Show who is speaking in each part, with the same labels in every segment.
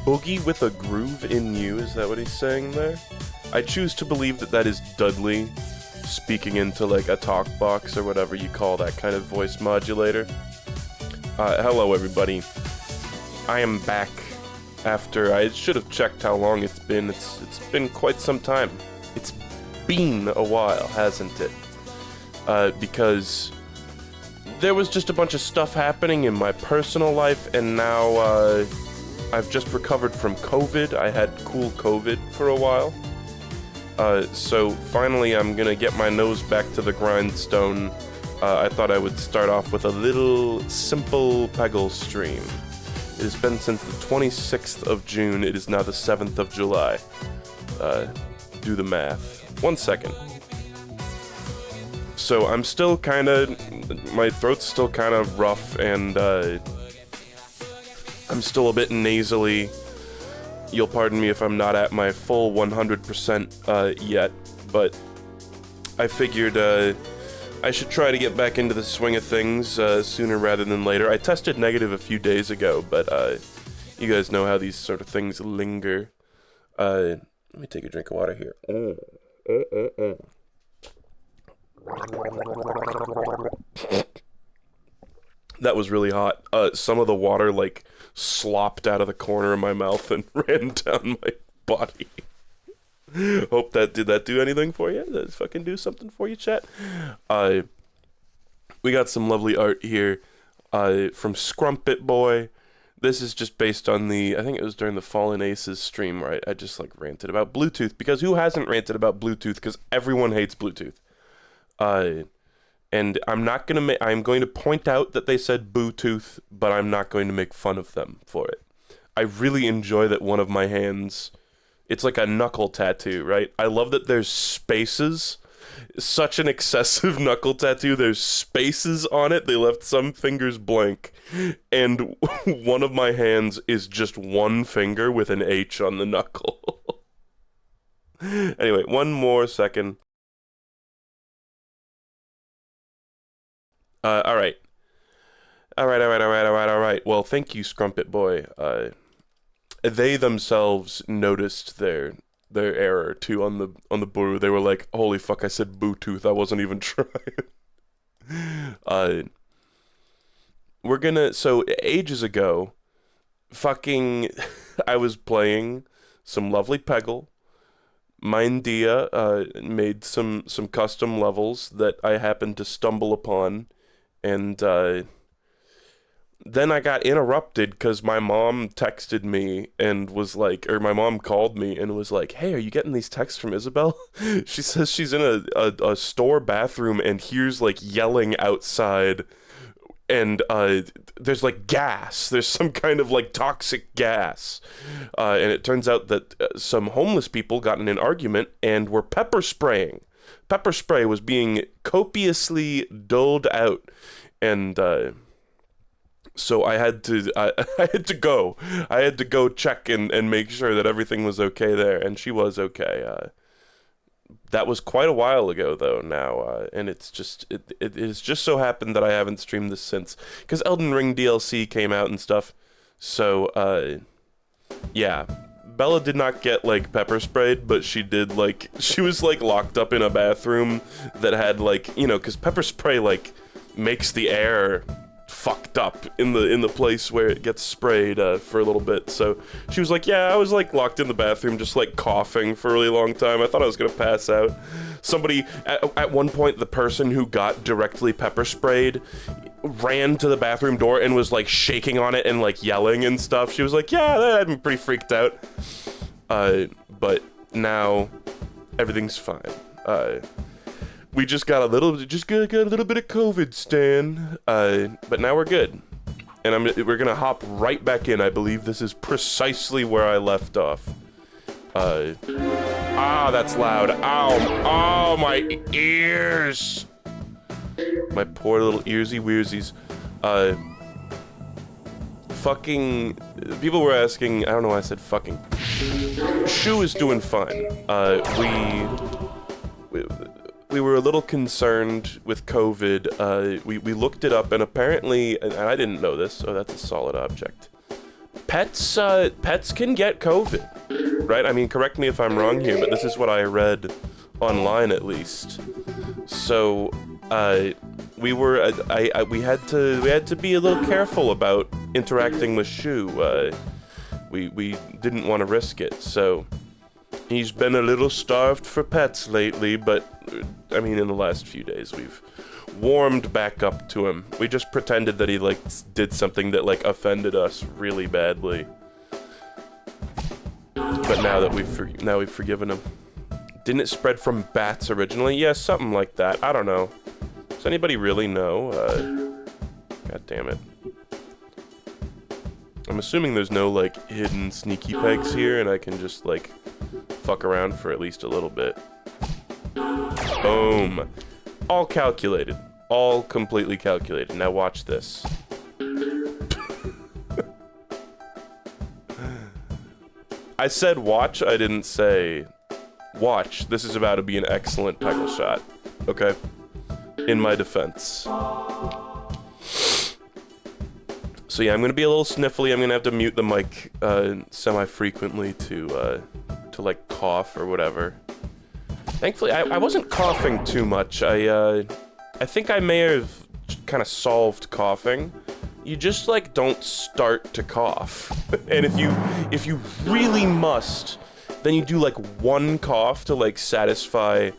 Speaker 1: boogie with a groove in you, is that what he's saying there? I choose to believe that that is Dudley speaking into like a talk box or whatever you call that kind of voice modulator. Hello everybody. I am back after I should have checked how long it's been. It's been quite some time. It's been a while, hasn't it? Because there was just a bunch of stuff happening in my personal life, and now I've just recovered from COVID. I had cool COVID for a while. So finally I'm gonna get my nose back to the grindstone. I thought I would start off with a little simple Peggle stream. It has been since the 26th of June. It is now the 7th of July. Do the math. 1 second. So I'm still kinda... my throat's still kinda rough, and I'm still a bit nasally. You'll pardon me if I'm not at my full 100% yet, but I figured I should try to get back into the swing of things sooner rather than later. I tested negative a few days ago, but you guys know how these sort of things linger. Let me take a drink of water here. That was really hot. Some of the water like slopped out of the corner of my mouth and ran down my body. Hope that did that do anything for you? Did that fucking do something for you, chat? We got some lovely art here from Scrumpet Boy. This is just based on the, I think it was during the Fallen Aces stream where I just like ranted about Bluetooth, because who hasn't ranted about Bluetooth? Because everyone hates Bluetooth. And I'm not gonna I'm going to point out that they said Bluetooth, but I'm not going to make fun of them for it. I really enjoy that one of my hands, it's like a knuckle tattoo, right? I love that there's spaces. Such an excessive knuckle tattoo. There's spaces on it. They left some fingers blank. And one of my hands is just one finger with an H on the knuckle. Anyway, one more second. Alright. Alright. Well, thank you, Scrumpet Boy. They themselves noticed their error too on the brew. They were like, "Holy fuck! I said Bluetooth. I wasn't even trying." We're gonna. So ages ago, fucking, I was playing some lovely Peggle. Minedea made some custom levels that I happened to stumble upon, and then I got interrupted because my mom texted me and was like, or my mom called me and was like, "Hey, are you getting these texts from Isabel?" She says she's in a store bathroom and hears like yelling outside, and there's like gas. There's some kind of like toxic gas, and it turns out that some homeless people got in an argument and were pepper spraying. Pepper spray was being copiously doled out, and so I had to go. I had to go check and make sure that everything was okay there, and she was okay. That was quite a while ago, though, now, and it's just, it has just so happened that I haven't streamed this since, because Elden Ring DLC came out and stuff, so, yeah. Bella did not get, like, pepper sprayed, but she did, like, she was, like, locked up in a bathroom that had, like, you know, because pepper spray, like, makes the air fucked up in the place where it gets sprayed for a little bit. So she was like, "Yeah, I was like locked in the bathroom just like coughing for a really long time. I thought I was gonna pass out." Somebody at one point, the person who got directly pepper sprayed ran to the bathroom door and was like shaking on it and like yelling and stuff. She was like, "Yeah, that had me pretty freaked out." But now everything's fine. We just got a little bit of COVID, Stan, but now we're good, and we're gonna hop right back in. I believe this is precisely where I left off. That's loud. Ow, my ears, my poor little earsy weirsies. Fucking, people were asking. I don't know why I said fucking. Shu is doing fine. We were a little concerned with COVID. We looked it up, and apparently, and I didn't know this, so that's a solid object. Pets can get COVID, right? I mean, correct me if I'm wrong here, but this is what I read online, at least. So, we had to be a little careful about interacting with Shu. We didn't want to risk it, so he's been a little starved for pets lately, but I mean, in the last few days we've warmed back up to him. We just pretended that he like did something that like offended us really badly. But now that we've forgiven him. Didn't it spread from bats originally? Yeah, something like that. I don't know. Does anybody really know? God damn it. I'm assuming there's no, like, hidden sneaky pegs here, and I can just, like, fuck around for at least a little bit. Boom. All calculated. All completely calculated. Now watch this. I said watch, I didn't say watch. This is about to be an excellent Peggle shot. Okay? In my defense. So yeah, I'm gonna be a little sniffly. I'm gonna have to mute the mic semi-frequently to like cough or whatever. Thankfully, I wasn't coughing too much. I think I may have kind of solved coughing. You just like don't start to cough, and if you really must, then you do like one cough to like satisfy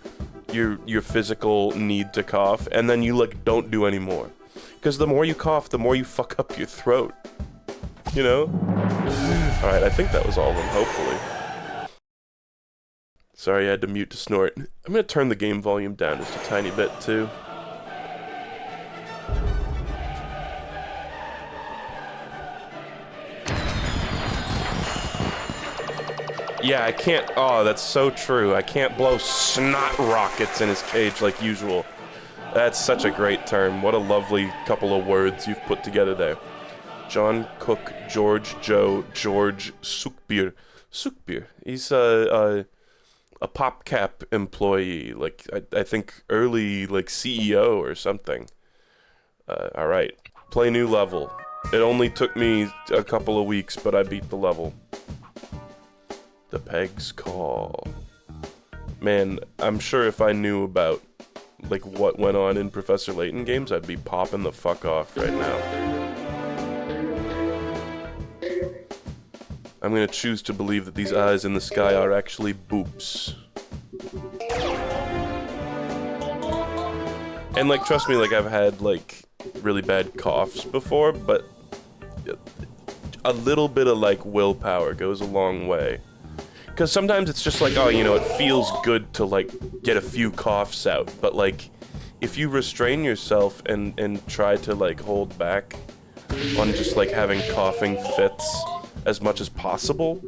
Speaker 1: your physical need to cough, and then you like don't do any more. Because the more you cough, the more you fuck up your throat. You know? Alright, I think that was all of them, hopefully. Sorry, I had to mute to snort. I'm gonna turn the game volume down just a tiny bit, too. Yeah, I can't... Oh, that's so true. I can't blow snot rockets in his cage like usual. That's such a great term. What a lovely couple of words you've put together there. John Cook, George Joe, George Sukbir. Sukbir. He's a PopCap employee, like I think early like CEO or something. All right, play new level. It only took me a couple of weeks, but I beat the level. The Pegs Call. Man, I'm sure if I knew about like what went on in Professor Layton games, I'd be popping the fuck off right now. I'm gonna choose to believe that these eyes in the sky are actually boops. And like, trust me, like I've had like really bad coughs before, but a little bit of like willpower goes a long way. Because sometimes it's just like, oh, you know, it feels good to, like, get a few coughs out. But, like, if you restrain yourself and try to, like, hold back on just, like, having coughing fits as much as possible,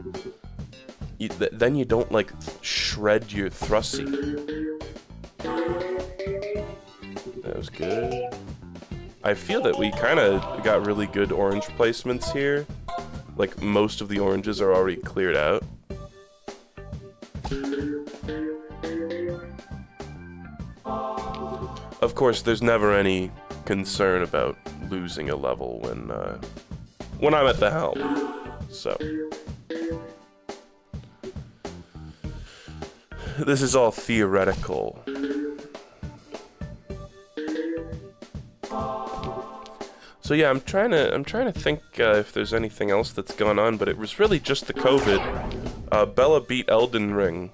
Speaker 1: then you don't, like, shred your thrussy. That was good. I feel that we kind of got really good orange placements here. Like, most of the oranges are already cleared out. Of course, there's never any concern about losing a level when I'm at the helm, so. This is all theoretical. So yeah, I'm trying to think if there's anything else that's gone on, but it was really just the COVID. Bella beat Elden Ring.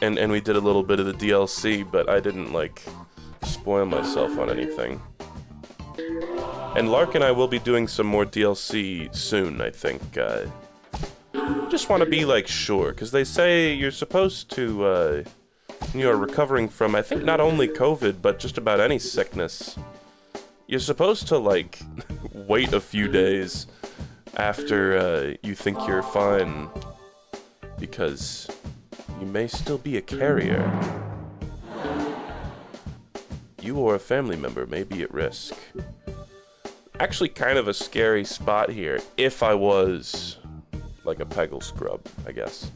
Speaker 1: And we did a little bit of the DLC, but I didn't, like, spoil myself on anything. And Lark and I will be doing some more DLC soon, I think. Just want to be, like, sure, because they say you're supposed to, you're recovering from, I think, not only COVID, but just about any sickness. You're supposed to, like, wait a few days after you think you're fine, because you may still be a carrier. You or a family member may be at risk. Actually, kind of a scary spot here, if I was like a Peggle scrub, I guess.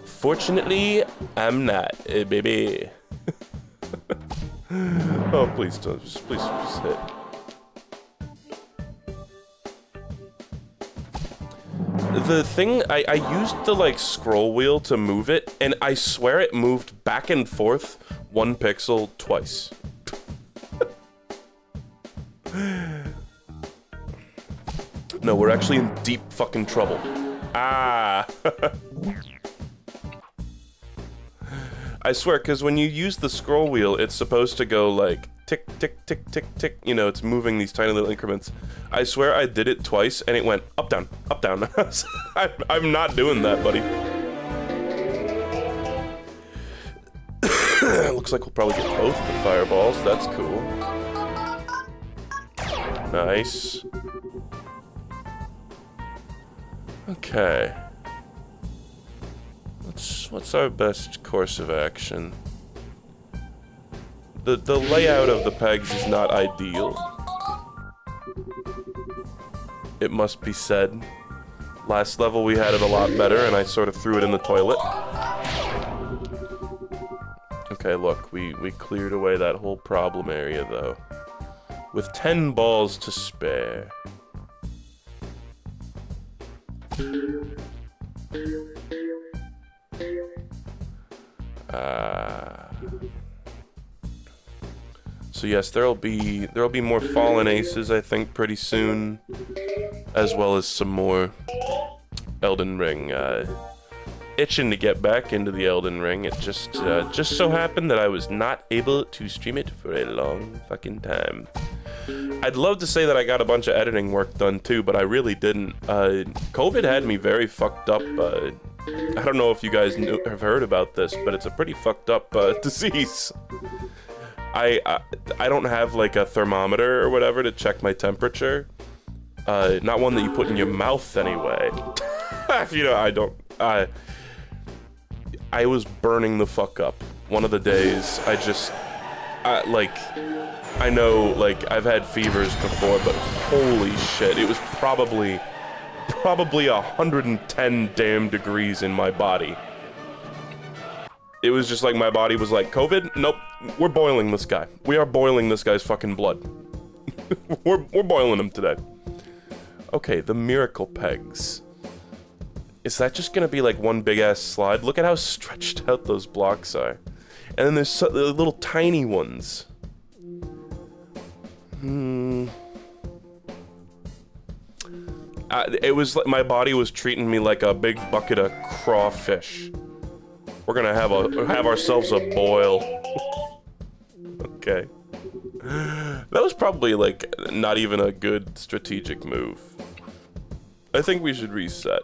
Speaker 1: Fortunately, I'm not, baby. Oh, please don't. Please just hit. The thing, I used the, like, scroll wheel to move it, and I swear it moved back and forth 1 pixel twice. No, we're actually in deep fucking trouble. Ah! I swear, because when you use the scroll wheel, it's supposed to go, like, tick, tick, tick, tick, tick. You know, it's moving these tiny little increments. I swear I did it twice, and it went up, down, up, down. I'm not doing that, buddy. Looks like we'll probably get both the fireballs. That's cool. Nice. Okay. What's our best course of action? The layout of the pegs is not ideal. It must be said. Last level we had it a lot better, and I sort of threw it in the toilet. Okay, look, we cleared away that whole problem area, though. With 10 balls to spare. So yes, there'll be more Fallen Aces, I think, pretty soon, as well as some more Elden Ring. Itching to get back into the Elden Ring. It just so happened that I was not able to stream it for a long fucking time. I'd love to say that I got a bunch of editing work done too, but I really didn't. COVID had me very fucked up. I don't know if you guys have heard about this, but it's a pretty fucked up disease. I don't have like a thermometer or whatever to check my temperature. Not one that you put in your mouth anyway. You know, I don't. I was burning the fuck up. One of the days, I know, like, I've had fevers before, but holy shit, it was probably 110 damn degrees in my body. It was just like my body was like, COVID? Nope, we're boiling this guy. We are boiling this guy's fucking blood. we're boiling him today. Okay, the miracle pegs. Is that just gonna be like one big ass slide? Look at how stretched out those blocks are. And then there's the little tiny ones. It was like my body was treating me like a big bucket of crawfish. We're gonna have ourselves a boil. Okay. That was probably like not even a good strategic move. I think we should reset.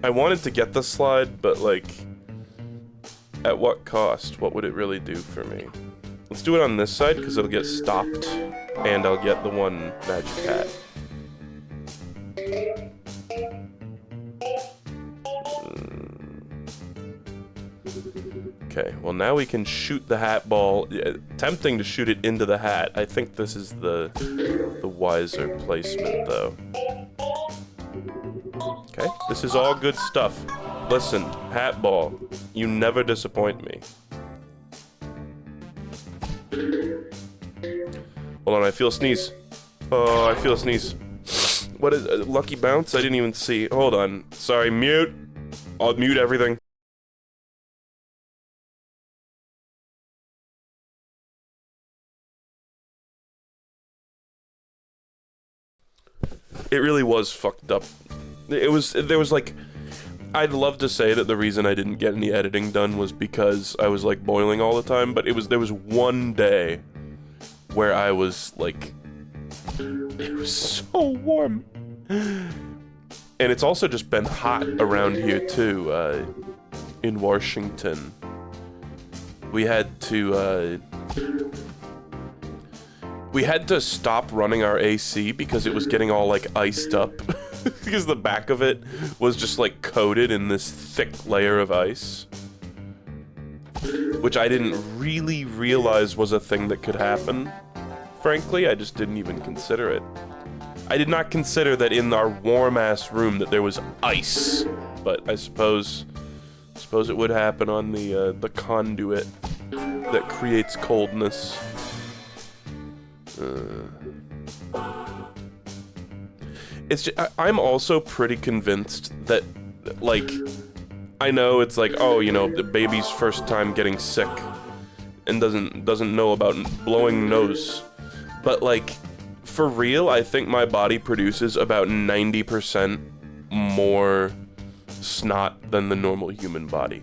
Speaker 1: I wanted to get the slide, but like, at what cost? What would it really do for me? Let's do it on this side, because it'll get stopped, and I'll get the one magic hat. Okay, well now we can shoot the hat ball. Tempting to shoot it into the hat. I think this is the wiser placement, though. Okay, this is all good stuff. Listen, hat ball, you never disappoint me. Hold on, I feel a sneeze. Oh, I feel a sneeze. What is lucky bounce? I didn't even see. Hold on. Sorry, mute. I'll mute everything. It really was fucked up. There was like, I'd love to say that the reason I didn't get any editing done was because I was like boiling all the time, but there was one day where I was like, it was so warm. And it's also just been hot around here too, in Washington. We had to stop running our AC because it was getting all like iced up. Because the back of it was just like coated in this thick layer of ice. Which I didn't really realize was a thing that could happen. Frankly, I just didn't even consider it. I did not consider that in our warm-ass room that there was ice. But I suppose it would happen on the conduit. that creates coldness. It's just, I'm also pretty convinced that, like, I know it's like, oh, you know, the baby's first time getting sick and doesn't know about blowing nose, but like, for real, I think my body produces about 90% more snot than the normal human body.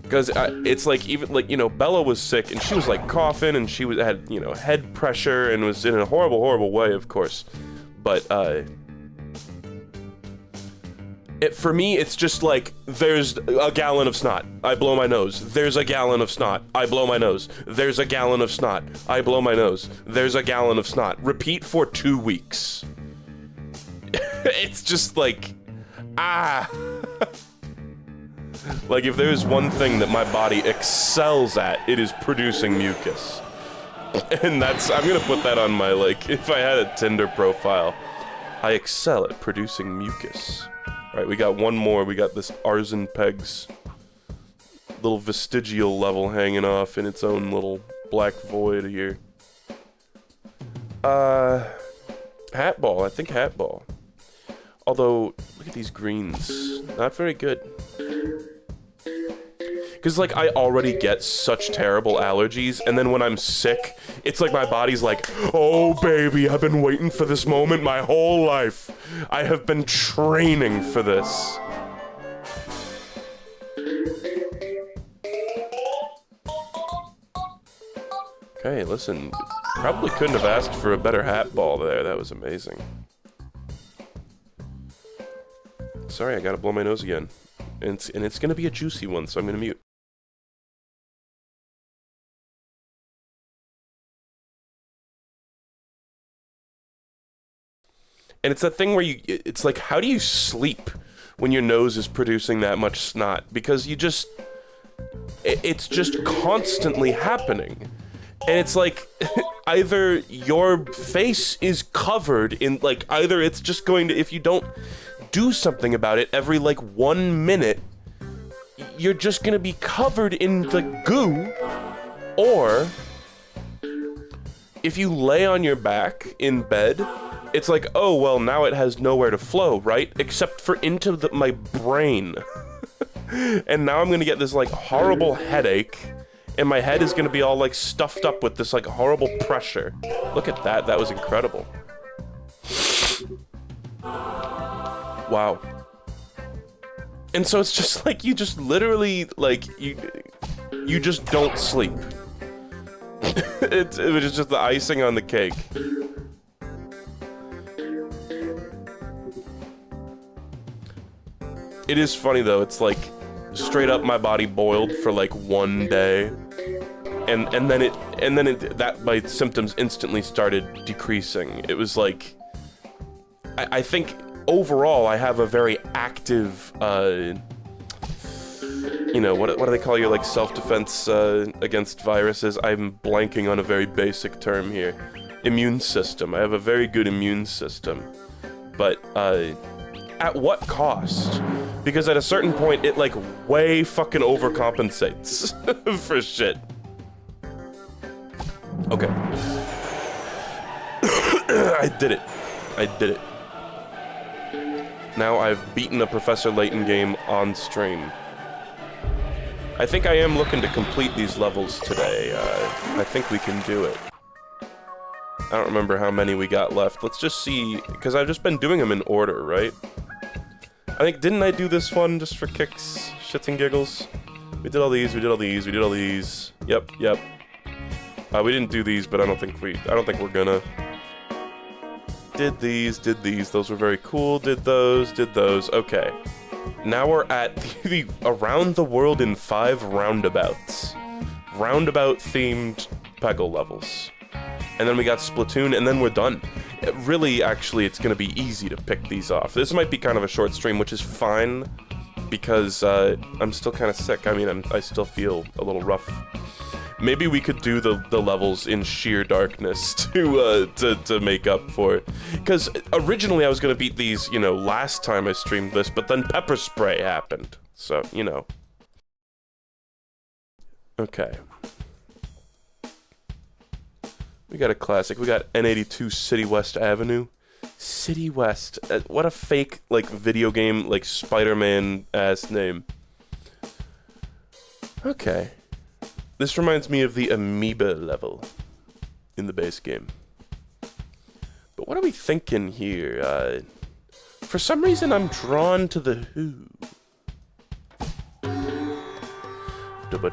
Speaker 1: Because it's like, even like, you know, Bella was sick and she was like coughing and she had, you know, head pressure and was in a horrible way, of course. But for me, it's just like, there's a gallon of snot, I blow my nose. There's a gallon of snot, I blow my nose. There's a gallon of snot, I blow my nose. There's a gallon of snot. Repeat for 2 weeks. It's just like, Like, if there's one thing that my body excels at, it is producing mucus. And that's, I'm gonna put that on my, like, if I had a Tinder profile, I excel at producing mucus. Alright, we got one more. We got this Arsen Peg's little vestigial level hanging off in its own little black void here. Hatball. I think Hatball. Although, look at these greens. Not very good. Because, like, I already get such terrible allergies, and then when I'm sick, it's like my body's like, oh, baby, I've been waiting for this moment my whole life. I have been training for this. Okay, listen, probably couldn't have asked for a better hat ball there. That was amazing. Sorry, I gotta blow my nose again. And it's gonna be a juicy one, so I'm gonna mute. And it's that thing where it's like, how do you sleep when your nose is producing that much snot? Because you just, it's just constantly happening. And it's like, either your face is covered in, like, either it's just going to, if you don't do something about it every, like, 1 minute, you're just gonna be covered in the goo, or if you lay on your back in bed, it's like, oh, well, now it has nowhere to flow, right? Except for into my brain. And now I'm gonna get this, like, horrible headache, and my head is gonna be all, like, stuffed up with this, like, horrible pressure. Look at that, that was incredible. Wow. And so it's just like, you just literally, like, you just don't sleep. It was just the icing on the cake. It is funny though, it's like, straight up my body boiled for like 1 day. And then my symptoms instantly started decreasing. It was like, I think overall I have a very active, you know, what do they call your, like, self-defense against viruses? I'm blanking on a very basic term here. Immune system. I have a very good immune system. But, at what cost? Because at a certain point, it, like, way fucking overcompensates for shit. Okay. I did it. I did it. Now I've beaten a Professor Layton game on stream. I think I am looking to complete these levels today. I think we can do it. I don't remember how many we got left. Let's just see, because I've just been doing them in order, right? I think, didn't I do this one just for kicks, shits and giggles? We did all these, we did all these, we did all these. Yep, yep. We didn't do these, but I don't think we're gonna. Did these, those were very cool, did those, okay. Now we're at the Around the World in 5 Roundabouts. Roundabout-themed Peggle levels. And then we got Splatoon, and then we're done. Really, actually, it's gonna be easy to pick these off. This might be kind of a short stream, which is fine, because I'm still kind of sick. I mean, I still feel a little rough. Maybe we could do the levels in sheer darkness to make up for it. Because originally I was gonna beat these, you know, last time I streamed this, but then pepper spray happened. So, you know. Okay. We got a classic. We got N82 City West Avenue. City West. What a fake, like, video game, like, Spider-Man-ass name. Okay. This reminds me of the Amoeba level in the base game. But what are we thinking here? For some reason, I'm drawn to the Who. By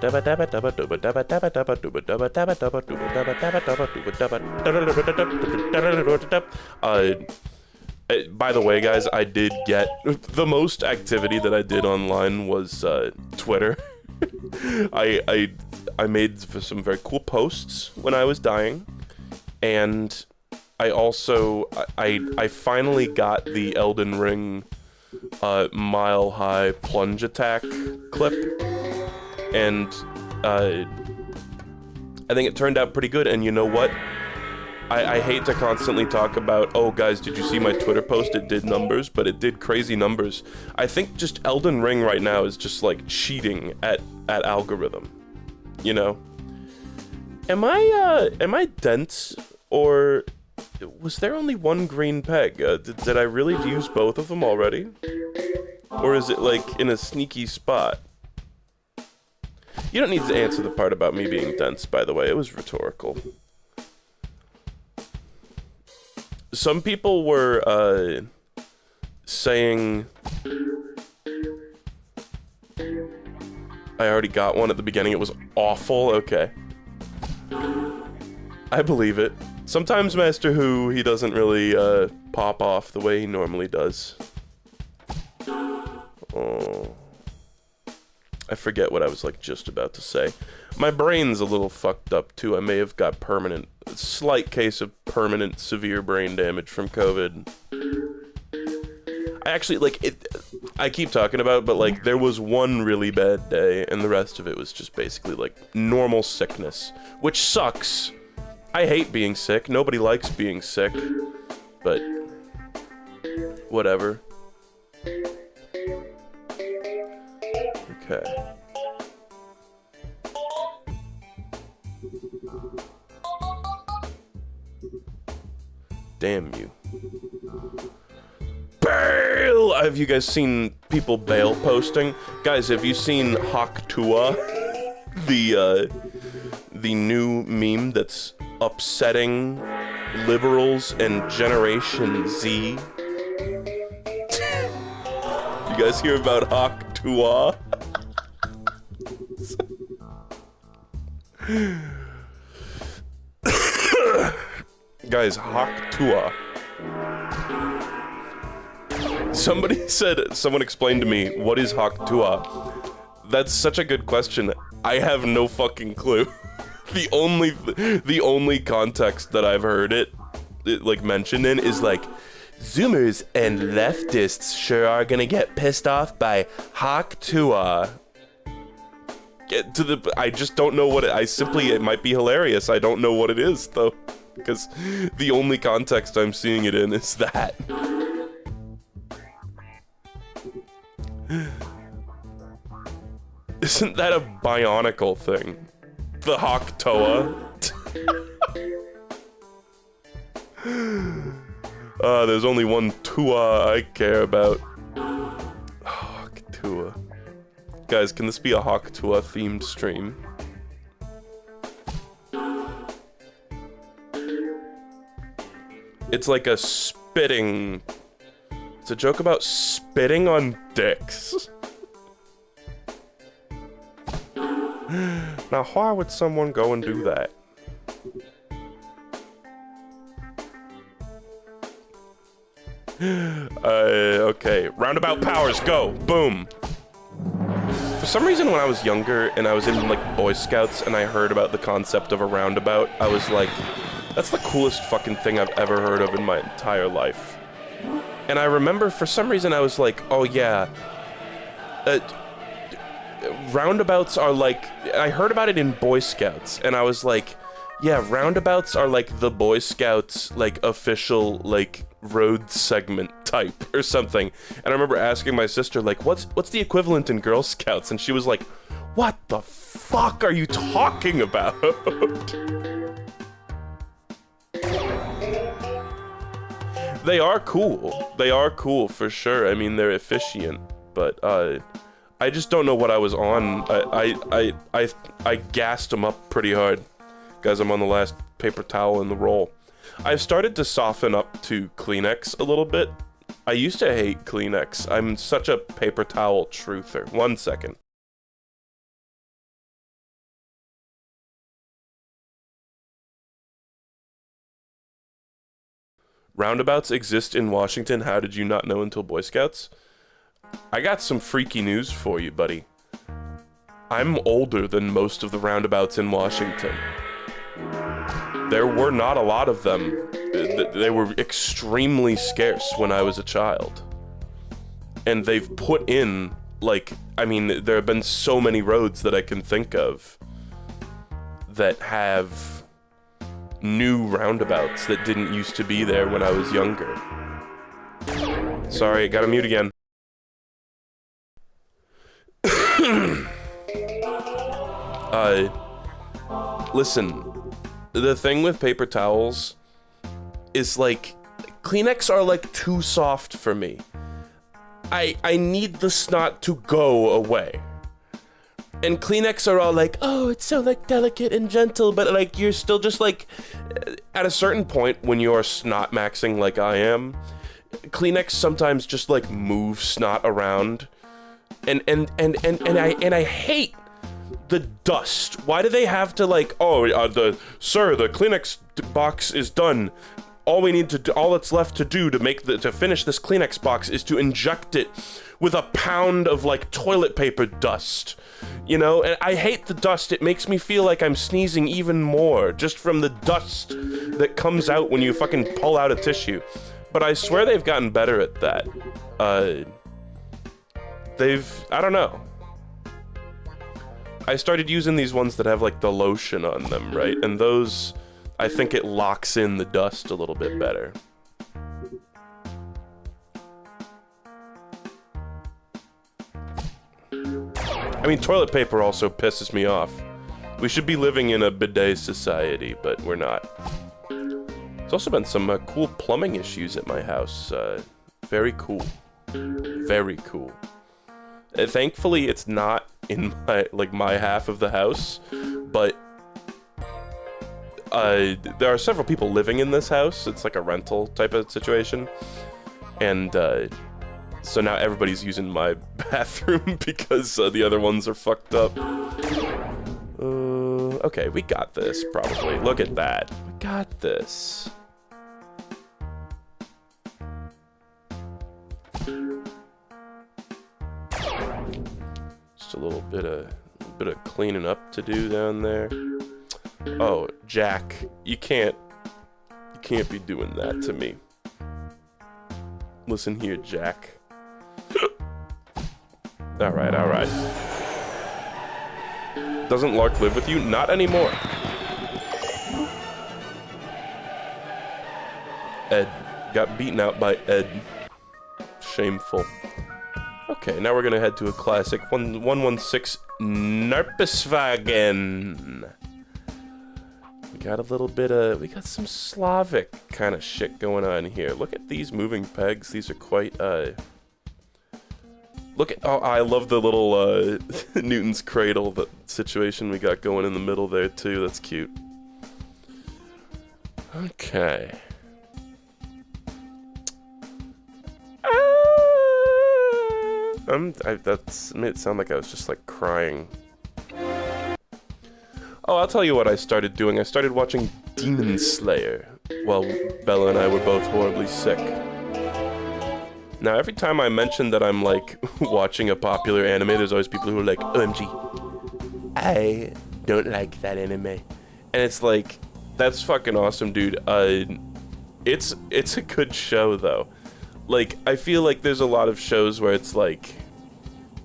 Speaker 1: the way, guys, I did get the most activity that I did online was Twitter. I made some very cool posts when I was dying, and I also I finally got the Elden Ring Mile High plunge attack clip, and I think it turned out pretty good. And you know what? I hate to constantly talk about, oh guys, did you see my Twitter post? It did numbers, but it did crazy numbers. I think just Elden Ring right now is just like cheating at algorithm, you know? Am I dense, or was there only one green peg? Did I really use both of them already? Or is it like in a sneaky spot? You don't need to answer the part about me being dense, by the way. It was rhetorical. Some people were saying I already got one at the beginning. It was awful. Okay. I believe it. Sometimes Master Who, he doesn't really pop off the way he normally does. Oh. I forget what I was like just about to say. My brain's a little fucked up too. I may have got slight case of permanent severe brain damage from COVID. I actually, like, I keep talking about it, but like there was one really bad day and the rest of it was just basically like normal sickness, which sucks. I hate being sick. Nobody likes being sick, but whatever. Okay. Damn you. Bail! Have you guys seen people bail posting? Guys, have you seen Hawk Tua? The new meme that's upsetting liberals and Generation Z? You guys hear about Hawk Tua? Guys, Hawk Tua. Someone explained to me, what is Hawk Tua? That's such a good question. I have no fucking clue. The only context that I've heard it like mentioned in is like, Zoomers and leftists sure are gonna get pissed off by Hawk Tua. I just don't know what it might be hilarious. I don't know what it is though, because the only context I'm seeing it in is that. Isn't that a Bionicle thing? The Hawk Tua. There's only one Tua I care about. Hawk Tua. Guys, can this be a Hawk Tua themed stream? It's like it's a joke about spitting on dicks. Now, why would someone go and do that? Okay. Roundabout powers, go! Boom! For some reason, when I was younger and I was in, like, Boy Scouts and I heard about the concept of a roundabout, I was like, that's the coolest fucking thing I've ever heard of in my entire life. And I remember, for some reason, I was like, oh yeah, roundabouts are like, I heard about it in Boy Scouts, and I was like, yeah, roundabouts are like the Boy Scouts, like, official, like, road segment type or something. And I remember asking my sister, like, what's the equivalent in Girl Scouts? And she was like, what the fuck are you talking about? They are cool. They are cool for sure. I mean, they're efficient, but I just don't know what I was on. I gassed them up pretty hard. Guys, I'm on the last paper towel in the roll. I've started to soften up to Kleenex a little bit. I used to hate Kleenex. I'm such a paper towel truther. 1 second. Roundabouts exist in Washington. How did you not know until Boy Scouts? I got some freaky news for you, buddy. I'm older than most of the roundabouts in Washington. There were not a lot of them. They were extremely scarce when I was a child. And they've put in, like, I mean, there have been so many roads that I can think of that have new roundabouts that didn't used to be there when I was younger. Sorry, gotta mute again. Listen, the thing with paper towels is like, Kleenex are like too soft for me. I need the snot to go away. And Kleenex are all like, oh, it's so like delicate and gentle, but like you're still just like, at a certain point when you're snot maxing like I am, Kleenex sometimes just like move snot around. And I hate the dust. Why do they have to like, oh, the Kleenex box is done. All we need to do, all that's left to do to finish this Kleenex box is to inject it with a pound of like toilet paper dust. You know, and I hate the dust. It makes me feel like I'm sneezing even more just from the dust that comes out when you fucking pull out a tissue. But I swear they've gotten better at that. I don't know. I started using these ones that have like the lotion on them, right? And those, I think it locks in the dust a little bit better. I mean, toilet paper also pisses me off. We should be living in a bidet society, but we're not. There's also been some cool plumbing issues at my house. Very cool. Very cool. Thankfully, it's not in my half of the house, but there are several people living in this house. It's like a rental type of situation, and so now everybody's using my bathroom because the other ones are fucked up. Okay, we got this, probably. Look at that. We got this. Just a little bit of cleaning up to do down there. Oh, Jack, you can't be doing that to me. Listen here, Jack. Alright, alright. Doesn't Lark live with you? Not anymore. Ed. Got beaten out by Ed. Shameful. Okay, now we're gonna head to a classic 116 Narpiswagen. We got a little bit of, we got some Slavic kind of shit going on here. Look at these moving pegs. These are quite, look at, oh, I love the little, Newton's cradle, that situation we got going in the middle there, too. That's cute. Okay. That's made it sound like I was just, like, crying. Oh, I'll tell you what I started doing. I started watching Demon Slayer while Bella and I were both horribly sick. Now, every time I mention that I'm, like, watching a popular anime, there's always people who are like, OMG, I don't like that anime. And it's like, that's fucking awesome, dude. It's a good show, though. Like, I feel like there's a lot of shows where it's like,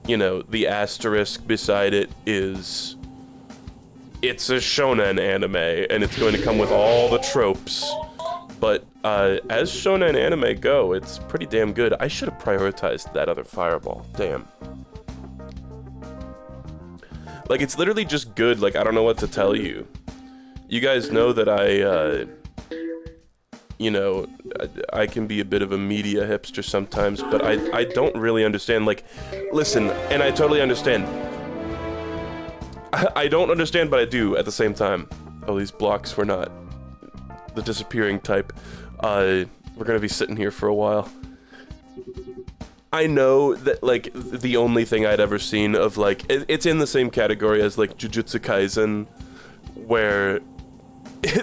Speaker 1: you know, the asterisk beside it is, it's a shonen anime, and it's going to come with all the tropes. But, as shonen anime go, it's pretty damn good. I should have prioritized that other fireball. Damn. Like, it's literally just good. Like, I don't know what to tell you. You guys know that you know, I can be a bit of a media hipster sometimes, but I don't really understand. Like, listen, and I totally understand. I don't understand, but I do at the same time. Oh, these blocks were not the disappearing type. We're gonna be sitting here for a while. I know that, like, the only thing I'd ever seen of, like, it's in the same category as, like, Jujutsu Kaisen, where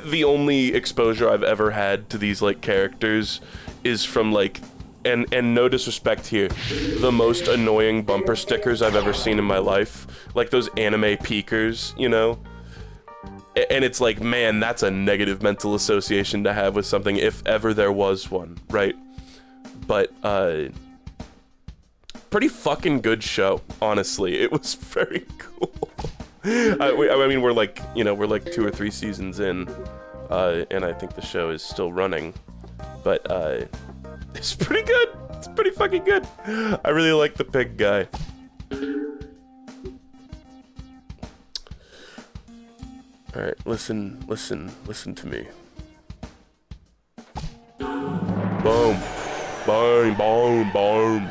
Speaker 1: the only exposure I've ever had to these, like, characters is from, like, and no disrespect here, the most annoying bumper stickers I've ever seen in my life. Like, those anime peekers, you know? And it's like, man, that's a negative mental association to have with something, if ever there was one, right? But, pretty fucking good show, honestly. It was very cool. I mean, we're like, you know, we're like 2 or 3 seasons in, and I think the show is still running, but, it's pretty good. It's pretty fucking good. I really like the pig guy. Alright, listen to me. Boom. Boom, boom, boom.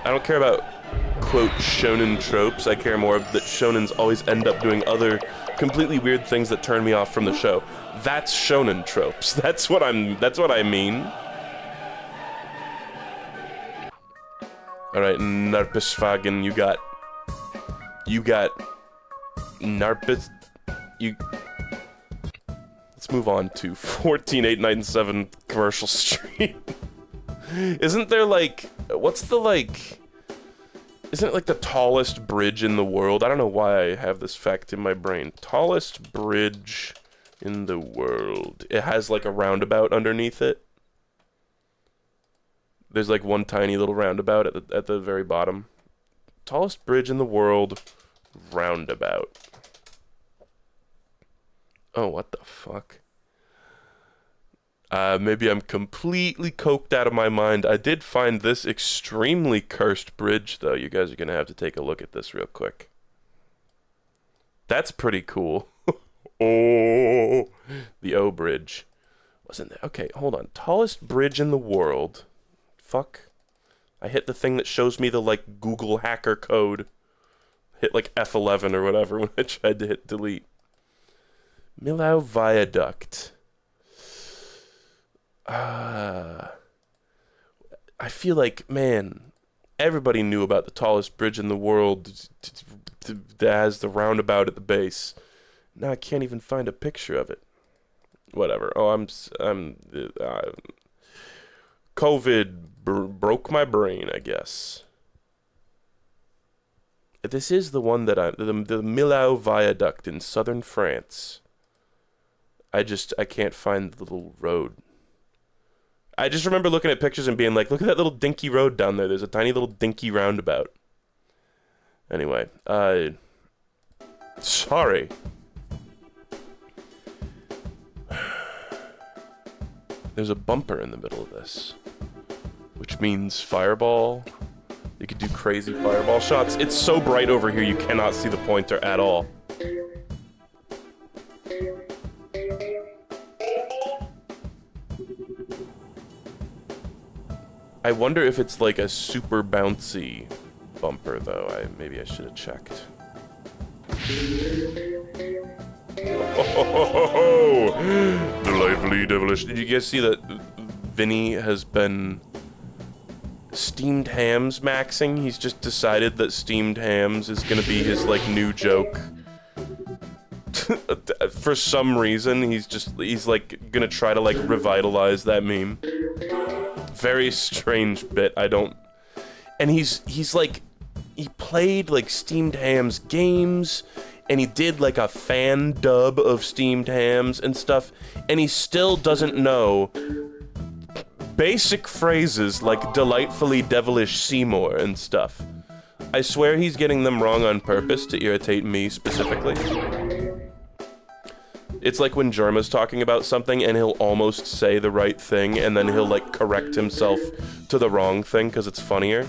Speaker 1: I don't care about, quote, shonen tropes. I care more that shonens always end up doing other completely weird things that turn me off from the show. That's shonen tropes. That's what I mean. Alright, Narpisfagen, you got Narpis, let's move on to 14897 Commercial Street. Isn't there, like, what's the, like, isn't it, like, the tallest bridge in the world? I don't know why I have this fact in my brain. Tallest bridge in the world. It has, like, a roundabout underneath it. There's, like, one tiny little roundabout at the very bottom. Tallest bridge in the world, roundabout. Oh, what the fuck? Maybe I'm completely coked out of my mind. I did find this extremely cursed bridge, though. You guys are gonna have to take a look at this real quick. That's pretty cool. Oh, the O bridge. Wasn't there? Okay, hold on. Tallest bridge in the world. Fuck. I hit the thing that shows me the, like, Google hacker code. Hit, like, F11 or whatever when I tried to hit delete. Millau Viaduct. I feel like, man, everybody knew about the tallest bridge in the world that has the roundabout at the base. Now I can't even find a picture of it. Whatever. Oh, COVID broke my brain, I guess. This is the one that the Millau Viaduct in southern France. I can't find the little road. I just remember looking at pictures and being like, look at that little dinky road down there. There's a tiny little dinky roundabout. Anyway, sorry. There's a bumper in the middle of this, which means fireball. You could do crazy fireball shots. It's so bright over here, you cannot see the pointer at all. I wonder if it's like a super bouncy bumper, though. Maybe I should have checked. Oh, delightfully devilish. Did you guys see that Vinny has been steamed hams maxing? He's just decided that steamed hams is gonna be his, like, new joke. For some reason, he's like gonna try to, like, revitalize that meme. Very strange bit. And he's like, he played, like, steamed hams games, and he did, like, a fan dub of steamed hams and stuff, and he still doesn't know basic phrases like delightfully devilish Seymour and stuff. I swear he's getting them wrong on purpose to irritate me specifically. It's like when Jerma's talking about something and he'll almost say the right thing and then he'll, like, correct himself to the wrong thing because it's funnier.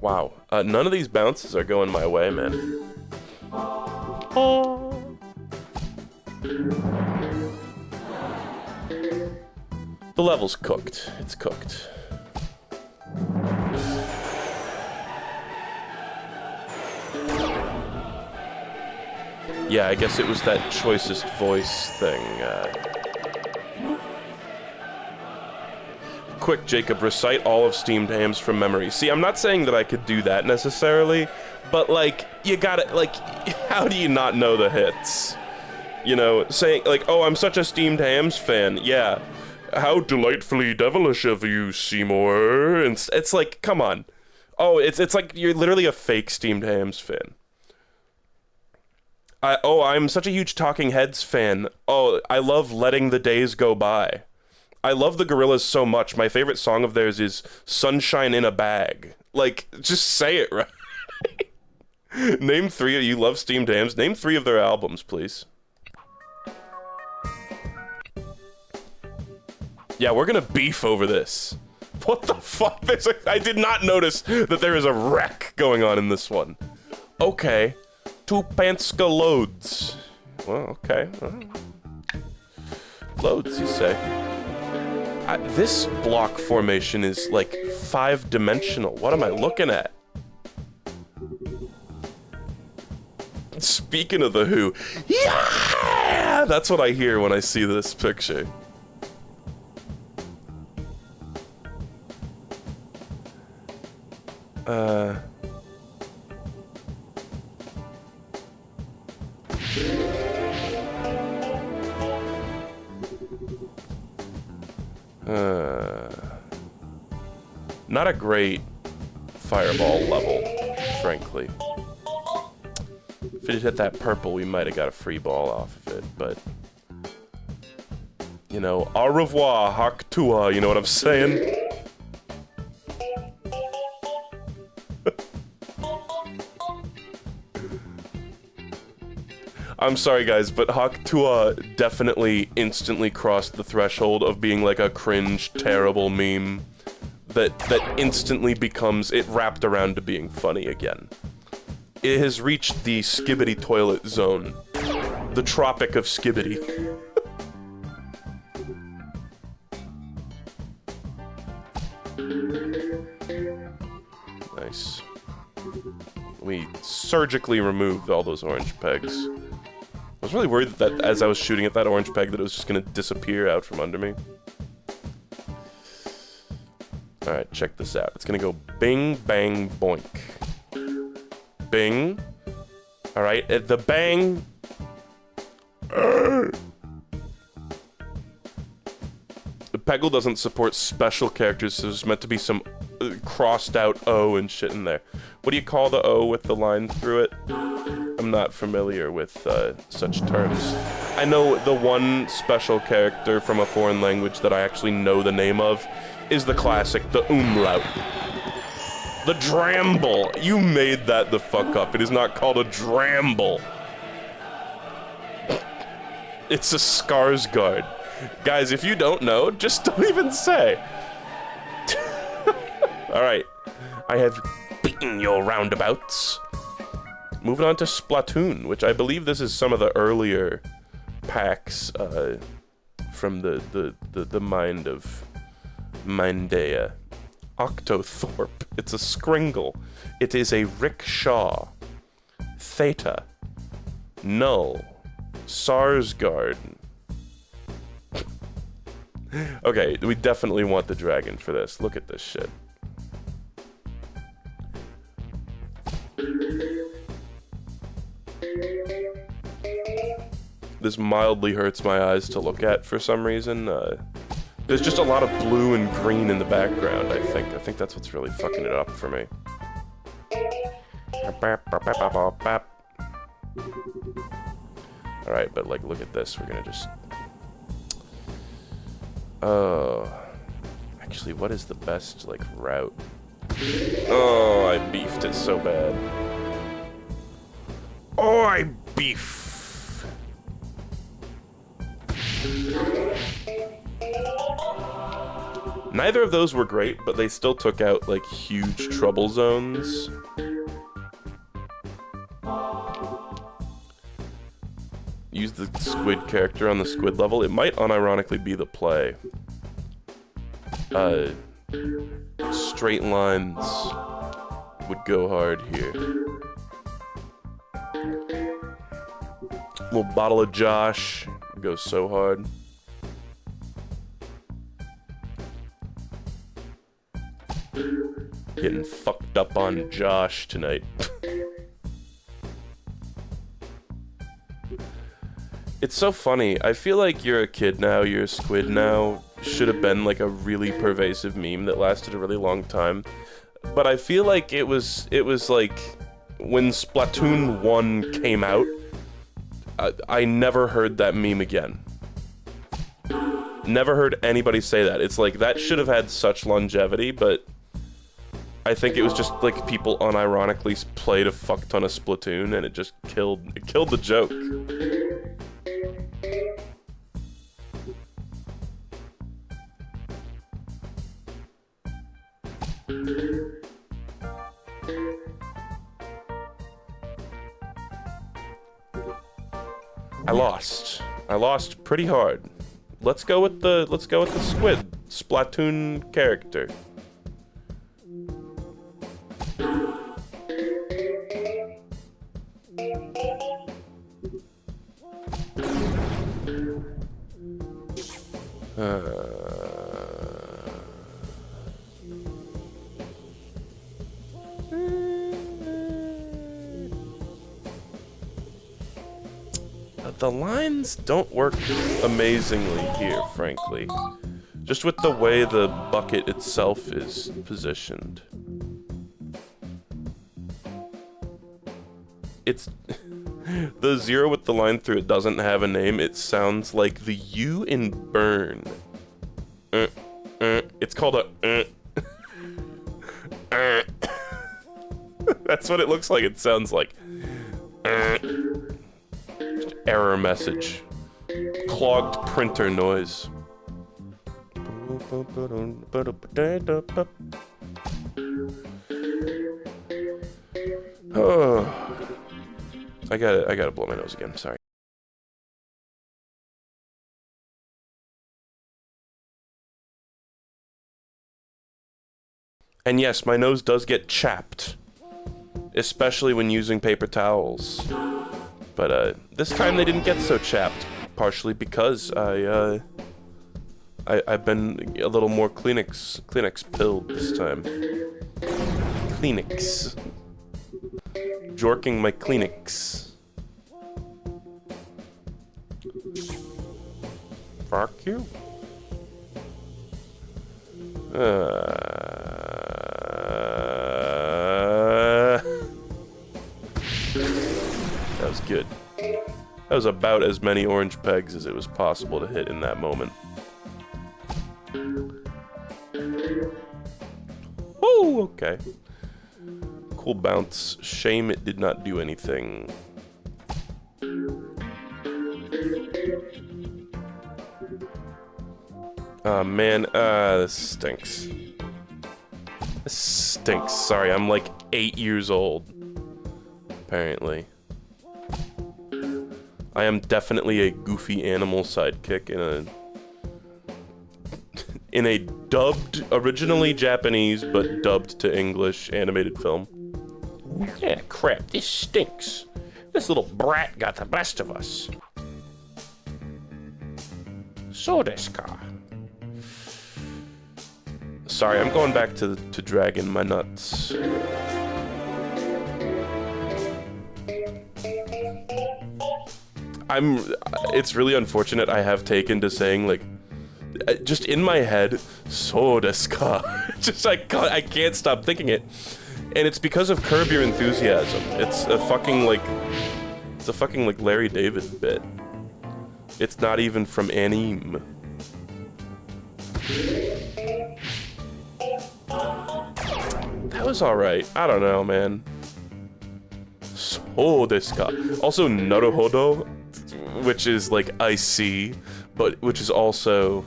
Speaker 1: Wow, none of these bounces are going my way, man. Oh. The level's cooked. It's cooked. Yeah, I guess it was that choicest voice thing. Quick, Jacob, recite all of Steamed Hams from memory. See, I'm not saying that I could do that necessarily, but, like, you gotta, like, how do you not know the hits? You know, saying, like, oh, I'm such a Steamed Hams fan. Yeah. How delightfully devilish of you, Seymour. And it's like, come on. Oh, it's like you're literally a fake Steamed Hams fan. I'm such a huge Talking Heads fan. Oh, I love Letting the Days Go By. I love the Gorillaz so much. My favorite song of theirs is Sunshine in a Bag. Like, just say it right. Name three. You love Steamed Hams. Name three of their albums, please. Yeah, we're gonna beef over this. What the fuck? I did not notice that there is a wreck going on in this one. Okay. Tupanska loads. Well, okay. Loads, you say. This block formation is, like, 5-dimensional. What am I looking at? Speaking of The Who, yeah! That's what I hear when I see this picture. Not a great fireball level, frankly. If it had hit that purple, we might have got a free ball off of it, but... You know, au revoir, Hawk Tua, you know what I'm saying? I'm sorry, guys, but Hawk Tua definitely instantly crossed the threshold of being like a cringe, terrible meme that instantly becomes it wrapped around to being funny again. It has reached the skibbity toilet zone, the tropic of skibbity. Nice. We surgically removed all those orange pegs. I was really worried that as I was shooting at that orange peg that it was just gonna disappear out from under me. Alright, check this out. It's gonna go bing, bang, boink. Bing. Alright, at the bang. The Peggle doesn't support special characters, so there's meant to be some crossed out O and shit in there. What do you call the O with the line through it? I'm not familiar with such terms. I know the one special character from a foreign language that I actually know the name of is the classic, the umlaut. The dramble. You made that the fuck up. It is not called a dramble. It's a Skarsgård. Guys, if you don't know, just don't even say. Alright. I have beaten your roundabouts. Moving on to Splatoon, which I believe this is some of the earlier packs from the mind of Minedea. Octothorpe. It's a Skringle. It is a Rickshaw. Theta. Null. Sarsgaard. Okay, we definitely want the dragon for this. Look at this shit. This mildly hurts my eyes to look at for some reason. There's just a lot of blue and green in the background, I think. I think that's what's really fucking it up for me. Alright, but like, look at this. We're gonna just... Oh. Actually, what is the best, like, route? Oh, I beefed it so bad. Oh, I beef. Neither of those were great, but they still took out, like, huge trouble zones. Use the squid character on the squid level. It might unironically be the play. Straight lines would go hard here. Little bottle of Josh goes so hard. Getting fucked up on Josh tonight. It's so funny. I feel like you're a kid now, you're a squid now. Should have been like a really pervasive meme that lasted a really long time. But I feel like it was like when Splatoon 1 came out, I never heard that meme again. Never heard anybody say that. It's like that should have had such longevity, but I think it was just like people unironically played a fuck ton of Splatoon and it just killed the joke. I lost pretty hard. Let's go with the squid Splatoon character. The lines don't work amazingly here, frankly. Just with the way the bucket itself is positioned. It's... the zero with the line through it doesn't have a name. It sounds like the U in burn. It's called a... That's what it looks like. It sounds like... Error message. Clogged printer noise. Oh. I gotta blow my nose again, sorry. And yes, my nose does get chapped. Especially when using paper towels. But this time they didn't get so chapped, partially because I've been a little more Kleenex pilled this time. Kleenex. Jorking my Kleenex. Fuck you. That was good. That was about as many orange pegs as it was possible to hit in that moment. Oh, okay. Cool bounce. Shame it did not do anything. Oh man, this stinks. This stinks. Sorry, I'm like 8 years old. Apparently. I am definitely a goofy animal sidekick in a dubbed, originally Japanese, but dubbed to English animated film. Yeah, crap, this stinks. This little brat got the best of us. So desu ka. Sorry, I'm going back to dragging my nuts. It's really unfortunate I have taken to saying, like, just in my head, so desu ka. Just, I can't stop thinking it. And it's because of Curb Your Enthusiasm. It's a fucking, like, Larry David bit. It's not even from anime. That was alright. I don't know, man. So desu ka. Also, naruhodo, which is like I see, but which is also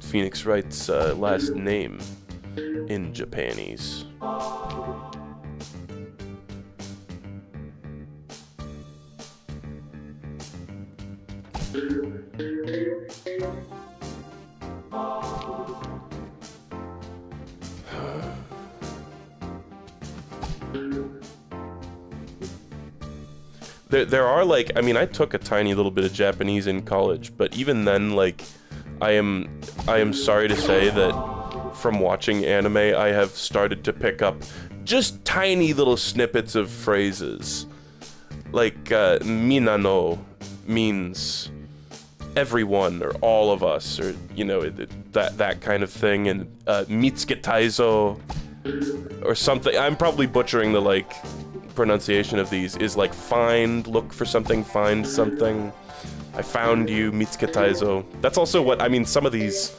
Speaker 1: Phoenix Wright's last name in Japanese. There are, like, I mean, I took a tiny little bit of Japanese in college, but even then, like, I am sorry to say that from watching anime, I have started to pick up just tiny little snippets of phrases. Like, minano means everyone, or all of us, or, you know, that kind of thing, and mitsuketaizo, or something. I'm probably butchering the, like, pronunciation of these, is like find, look for something, find something. I found you, mitsuketaizo. That's also what, I mean, some of these,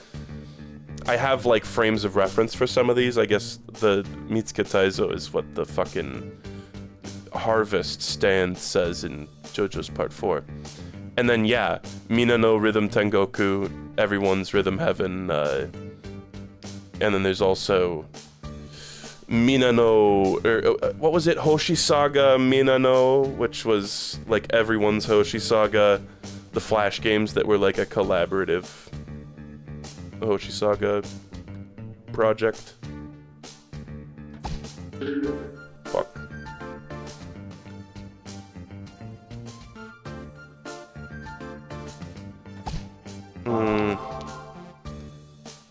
Speaker 1: I have like frames of reference for some of these. I guess the mitsuketaizo is what the fucking harvest stand says in JoJo's Part 4. And then, yeah, Mina no Rhythm Tengoku, everyone's Rhythm Heaven, and then there's also Minano, or what was it? Hoshi Saga Minano, which was like everyone's Hoshi Saga, the Flash games that were like a collaborative Hoshi Saga project. Fuck.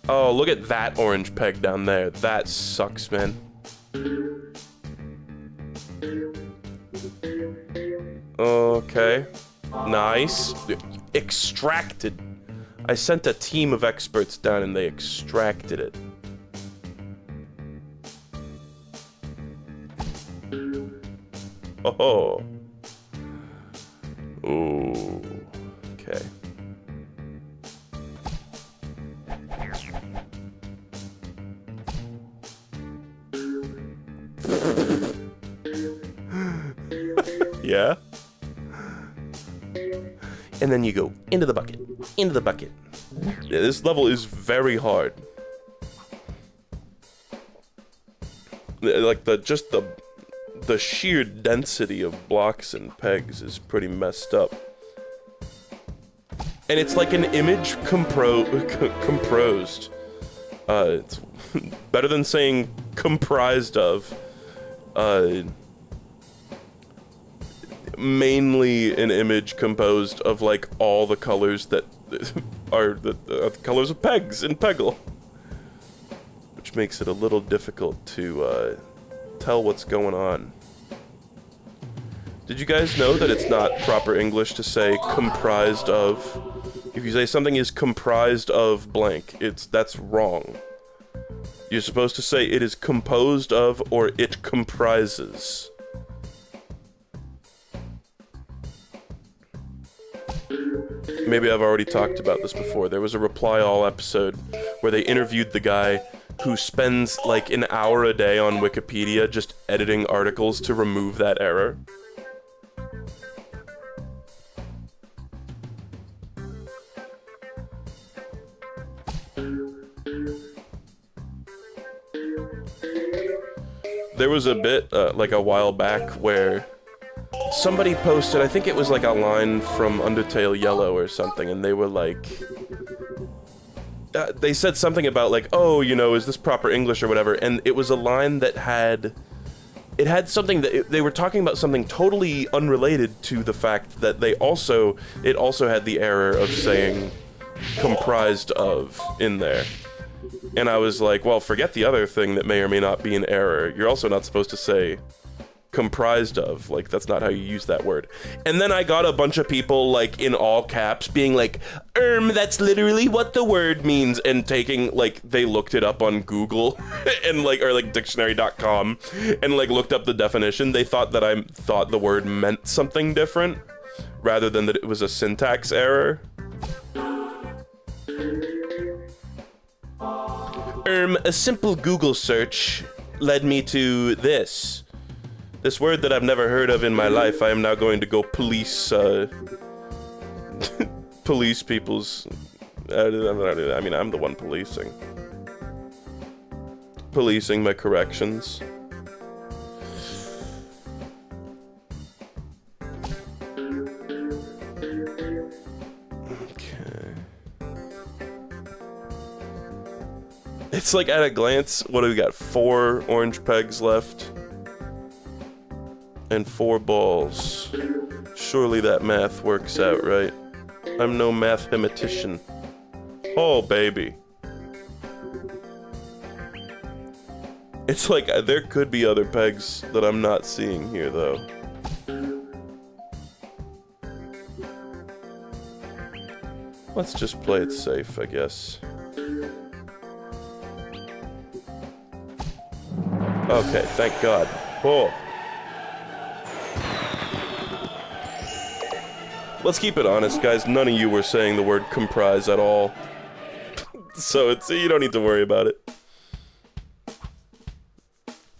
Speaker 1: Oh, look at that orange peg down there. That sucks, man. Okay. Nice. Extracted. I sent a team of experts down and they extracted it. Oh. Ooh. Okay. Yeah. And then you go into the bucket. Into the bucket. Yeah, this level is very hard. Like the sheer density of blocks and pegs is pretty messed up. And it's like an image composed. It's better than saying comprised of. Mainly an image composed of like all the colors that are the colors of pegs in Peggle, which makes it a little difficult to tell what's going on. Did you guys know that it's not proper English to say comprised of? If you say something is comprised of blank, that's wrong. You're supposed to say it is composed of or it comprises. Maybe I've already talked about this before. There was a Reply All episode where they interviewed the guy who spends like an hour a day on Wikipedia just editing articles to remove that error. There was a bit, like a while back, where somebody posted, I think it was like a line from Undertale Yellow or something, and they were like, they said something about like, oh, you know, is this proper English or whatever, and it was a line that had something that, they were talking about something totally unrelated to the fact that it also had the error of saying comprised of in there. And I was like, well, forget the other thing that may or may not be an error. You're also not supposed to say comprised of, like, that's not how you use that word. And then I got a bunch of people, like, in all caps being like, that's literally what the word means, and taking, like, they looked it up on Google and like, or like dictionary.com and like looked up the definition. They thought that I thought the word meant something different rather than that it was a syntax error. a simple Google search led me to this. This word that I've never heard of in my life. I am now going to go police, police people's... I mean, I'm the one policing. Policing my corrections. Okay. It's like at a glance, what do we got? 4 orange pegs left. And 4 balls. Surely that math works out, right? I'm no mathematician. Oh, baby. It's like, there could be other pegs that I'm not seeing here, though. Let's just play it safe, I guess. Okay, thank God. Oh. Let's keep it honest, guys. None of you were saying the word comprise at all. So you don't need to worry about it.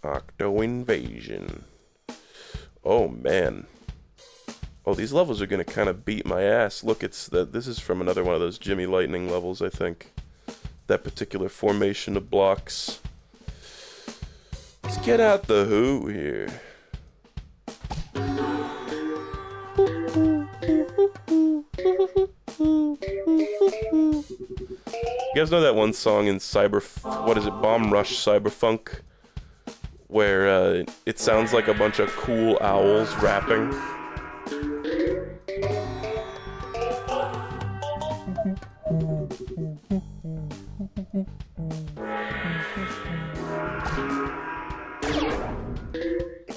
Speaker 1: Octo Invasion. Oh, man. Oh, these levels are gonna kind of beat my ass. Look, this is from another one of those Jimmy Lightning levels, I think. That particular formation of blocks. Let's get out the Who here. You guys know that one song in Bomb Rush Cyberfunk? Where, it sounds like a bunch of cool owls rapping.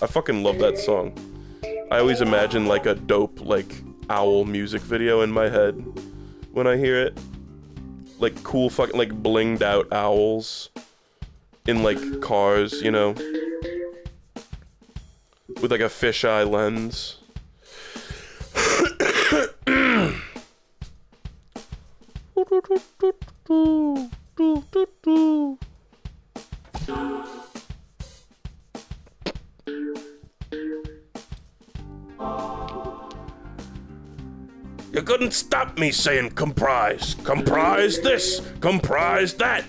Speaker 1: I fucking love that song. I always imagine like a dope, like, owl music video in my head when I hear it. Like cool fucking, like, blinged out owls in like cars, you know? With like a fisheye lens. You couldn't stop me saying comprise. Comprise this, comprise that.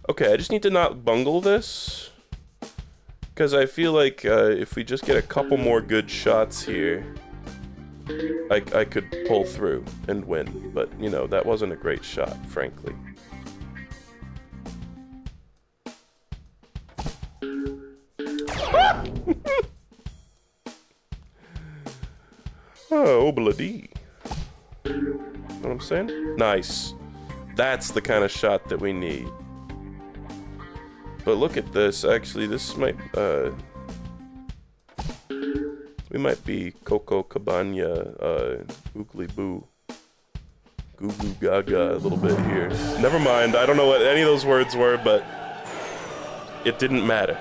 Speaker 1: Okay, I just need to not bungle this. Because I feel like if we just get a couple more good shots here, I could pull through and win. But, you know, that wasn't a great shot, frankly. Oh, obla-dee. Know what I'm saying? Nice. That's the kind of shot that we need. But look at this, actually, this might, we might be Coco Cabana, Oogly Boo. Goo Goo Gaga a little bit here. Never mind, I don't know what any of those words were, but it didn't matter.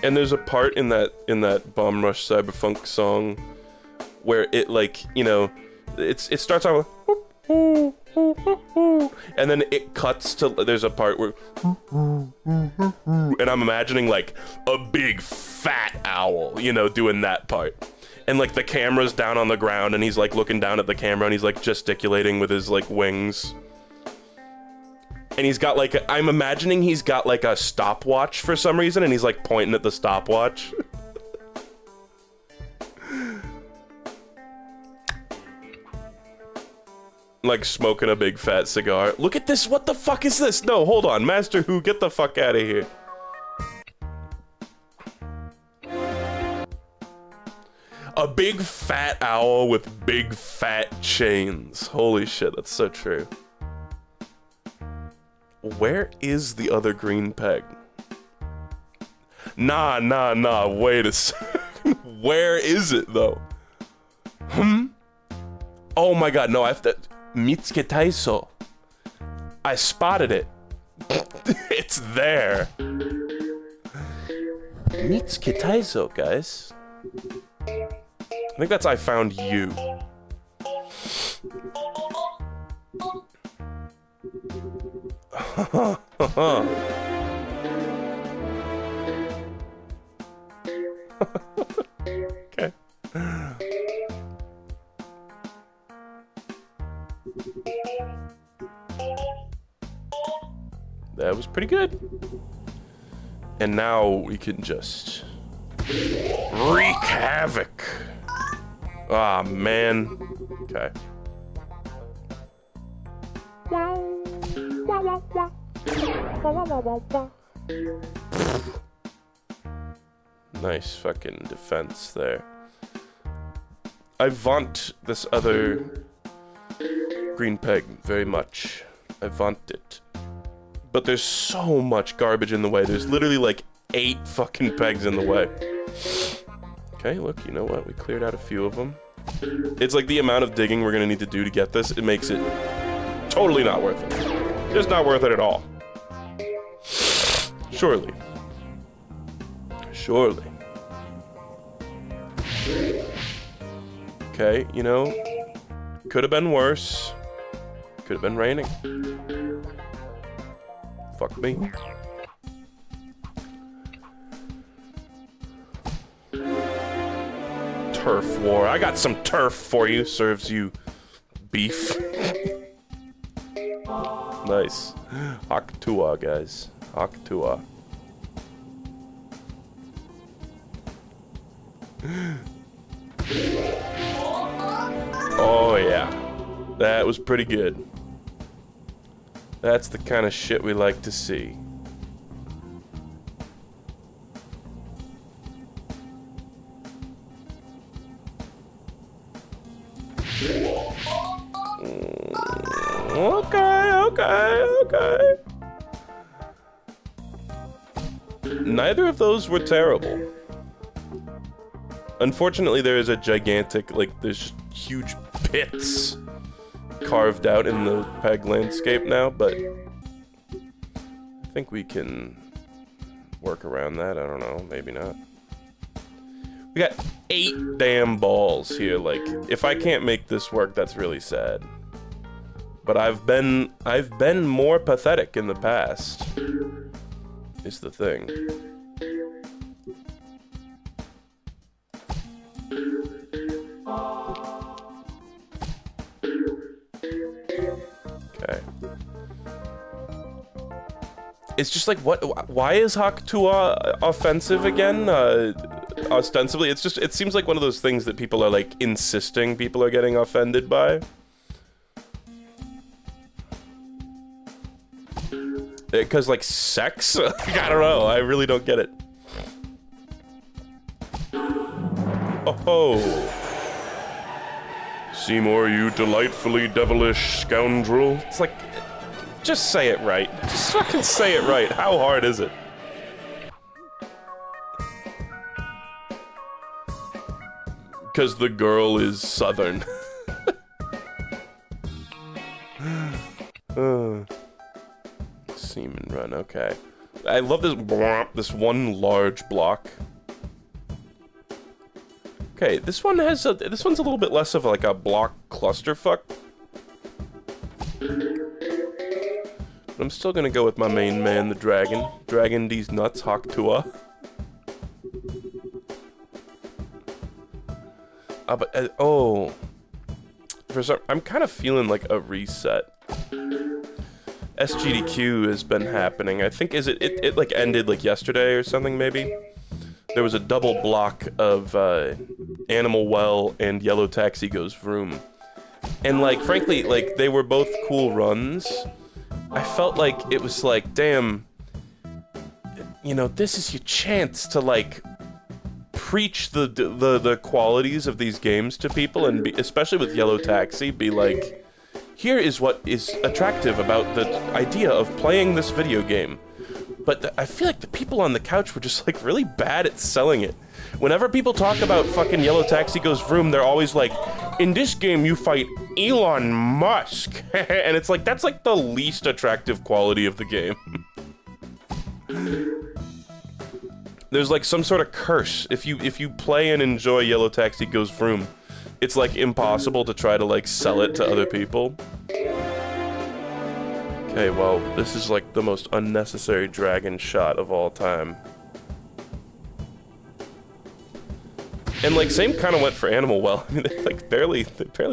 Speaker 1: And there's a part in that Bomb Rush Cyberfunk song where it, like, you know, it starts out with and then it cuts to, there's a part where and I'm imagining like a big fat owl, you know, doing that part. And like the camera's down on the ground and he's like looking down at the camera and he's like gesticulating with his like wings. And he's got like, I'm imagining he's got like a stopwatch for some reason, and he's like pointing at the stopwatch. Like smoking a big fat cigar. Look at this, what the fuck is this? No, hold on, Master Who, get the fuck out of here. A big fat owl with big fat chains. Holy shit, that's so true. Where is the other green peg? Nah, wait a second. Where is it, though? Oh my god, no, I have to... Mitsuke Taiso. I spotted it. It's there. Meets Kitaizo, guys. I think that's I found you. Okay. That was pretty good. And now we can just wreak havoc. Ah, man. Okay. Nice fucking defense there. I vaunt this other green peg very much. I vaunt it. But there's so much garbage in the way. There's literally like 8 fucking pegs in the way. Okay, look, you know what? We cleared out a few of them. It's like the amount of digging we're gonna need to do to get this, it makes it totally not worth it. Just not worth it at all. Surely. Surely. Okay, you know, could have been worse. Could have been raining. Fuck me. Turf war. I got some turf for you. Serves you beef. Nice. Hawk Tua, guys. Hawk Tua. Oh yeah. That was pretty good. That's the kind of shit we like to see. Okay. Neither of those were terrible. Unfortunately, there is a gigantic, like, there's huge pits carved out in the peg landscape now, but I think we can work around that. I don't know, maybe not. We got 8 damn balls here. Like, if I can't make this work, that's really sad. But I've been more pathetic in the past, is the thing. Okay. It's just like, why is Hawk Tua offensive again? Ostensibly, it's just, it seems like one of those things that people are like insisting people are getting offended by. Because, like, sex? I don't know. I really don't get it. Oh. Seymour, you delightfully devilish scoundrel. It's like, just say it right. Just fucking say it right. How hard is it? Because the girl is southern. Seam and run, okay. I love this one large block. Okay, this one has this one's a little bit less of like a block clusterfuck. But I'm still gonna go with my main man, the dragon. Dragon these nuts, Hawk Tua. But oh, for some, I'm kind of feeling like a reset. SGDQ has been happening. I think it like ended like yesterday or something maybe. There was a double block of Animal Well and Yellow Taxi Goes Vroom. And like frankly, like they were both cool runs. I felt like it was like, damn, you know, this is your chance to like preach the qualities of these games to people, and especially with Yellow Taxi, be like, here is what is attractive about the idea of playing this video game. But I feel like the people on the couch were just like really bad at selling it. Whenever people talk about fucking Yellow Taxi Goes Vroom, they're always like, in this game you fight Elon Musk. And it's like, that's like the least attractive quality of the game. There's like some sort of curse. If you play and enjoy Yellow Taxi Goes Vroom, it's like impossible to try to like sell it to other people. Okay, well, this is like the most unnecessary dragon shot of all time. And like, same kind of went for Animal Well. I mean, they like barely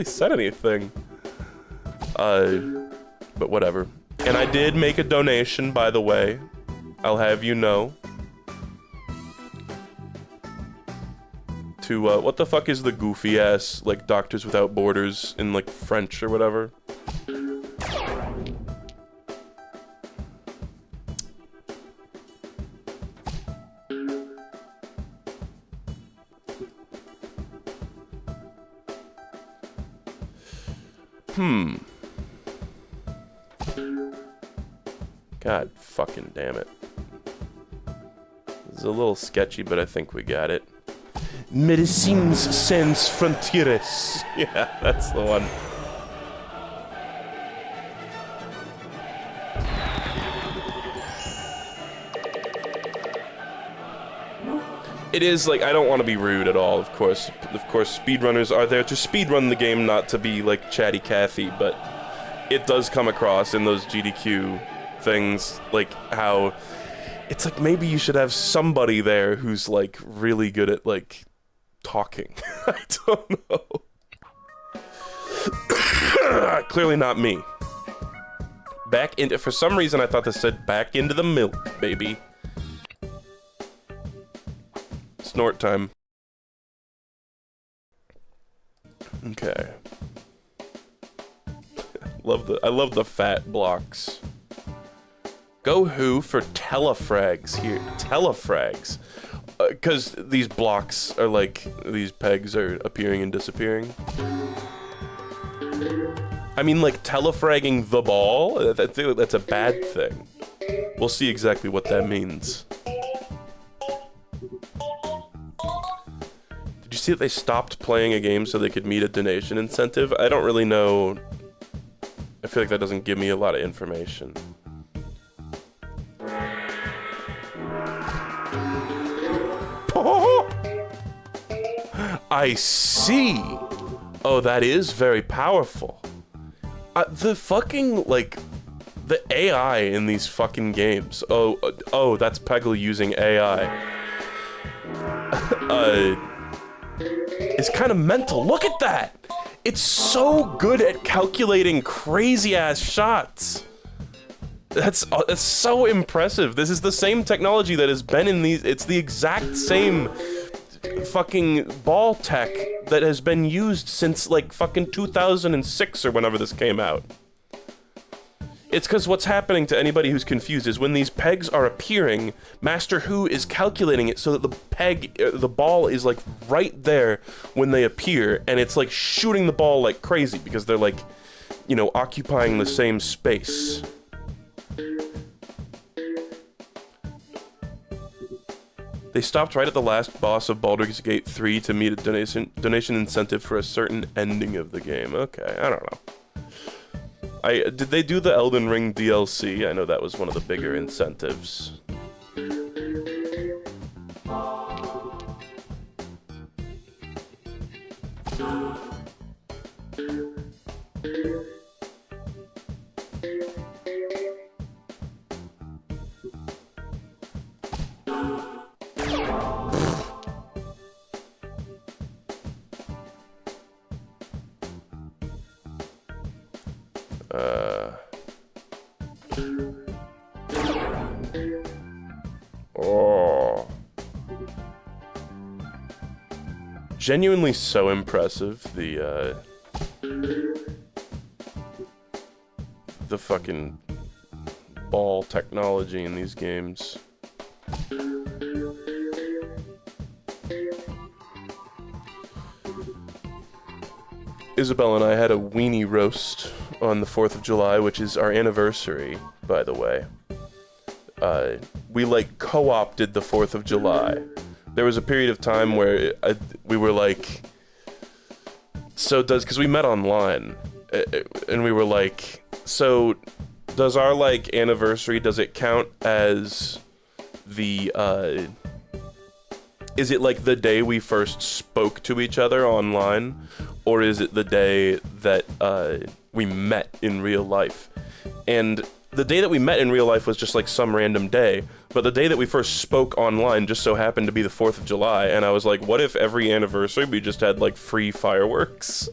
Speaker 1: said anything. But whatever. And I did make a donation, by the way. I'll have you know. To, what the fuck is the goofy ass, like, Doctors Without Borders in, like, French or whatever? God fucking damn it. This is a little sketchy, but I think we got it. Medicines Sans Frontieres. Yeah, that's the one. It is, like, I don't want to be rude at all, of course. Of course, speedrunners are there to speedrun the game, not to be, like, chatty Cathy, but it does come across in those GDQ things, like, how it's like maybe you should have somebody there who's, like, really good at, like, talking. I don't know. Clearly not me. Back into, for some reason I thought this said back into the milk, baby. Snort time. Okay. I love the fat blocks. Go who for telefrags here. Telefrags. Because these blocks are like, these pegs are appearing and disappearing. I mean, like, telefragging the ball? That's a bad thing. We'll see exactly what that means. Did you see that they stopped playing a game so they could meet a donation incentive? I don't really know. I feel like that doesn't give me a lot of information. I see. Oh, that is very powerful. The fucking, like, the AI in these fucking games. Oh, that's Peggle using AI. It's kind of mental. Look at that. It's so good at calculating crazy-ass shots. That's so impressive. This is the same technology that has been in these. It's the exact same fucking ball tech that has been used since like fucking 2006 or whenever this came out. It's because what's happening, to anybody who's confused, is when these pegs are appearing, Master Who is calculating it so that the ball is like right there when they appear, and it's like shooting the ball like crazy because they're like, you know, occupying the same space. They stopped right at the last boss of Baldur's Gate 3 to meet a donation incentive for a certain ending of the game. Okay, I don't know. Did they do the Elden Ring DLC? I know that was one of the bigger incentives. Oh. Genuinely so impressive, the fucking ball technology in these games. Isabel and I had a weenie roast on the 4th of July, which is our anniversary, by the way. we like co-opted the 4th of July. There was a period of time where we were like, so because we met online, and we were like, so does our like anniversary, does it count as the, is it like the day we first spoke to each other online, or is it the day that we met in real life? And the day that we met in real life was just like some random day, but the day that we first spoke online just so happened to be the 4th of July, and I was like, what if every anniversary we just had like free fireworks?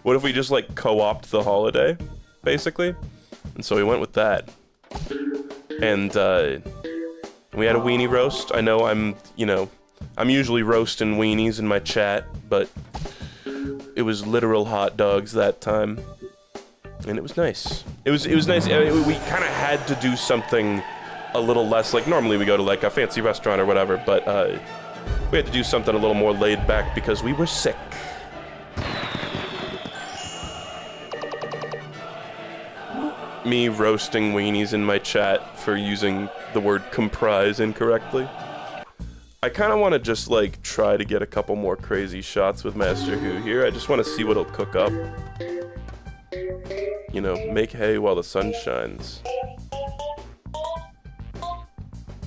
Speaker 1: What if we just like co-opt the holiday, basically? And so we went with that. And we had a weenie roast. I know I'm usually roasting weenies in my chat, but it was literal hot dogs that time. And it was nice. It was nice. I mean, we kind of had to do something a little less, like normally we go to like a fancy restaurant or whatever, but we had to do something a little more laid back because we were sick. Me roasting weenies in my chat for using the word comprise incorrectly. I kind of want to just like try to get a couple more crazy shots with Master Who here. I just want to see what he'll cook up. You know, make hay while the sun shines.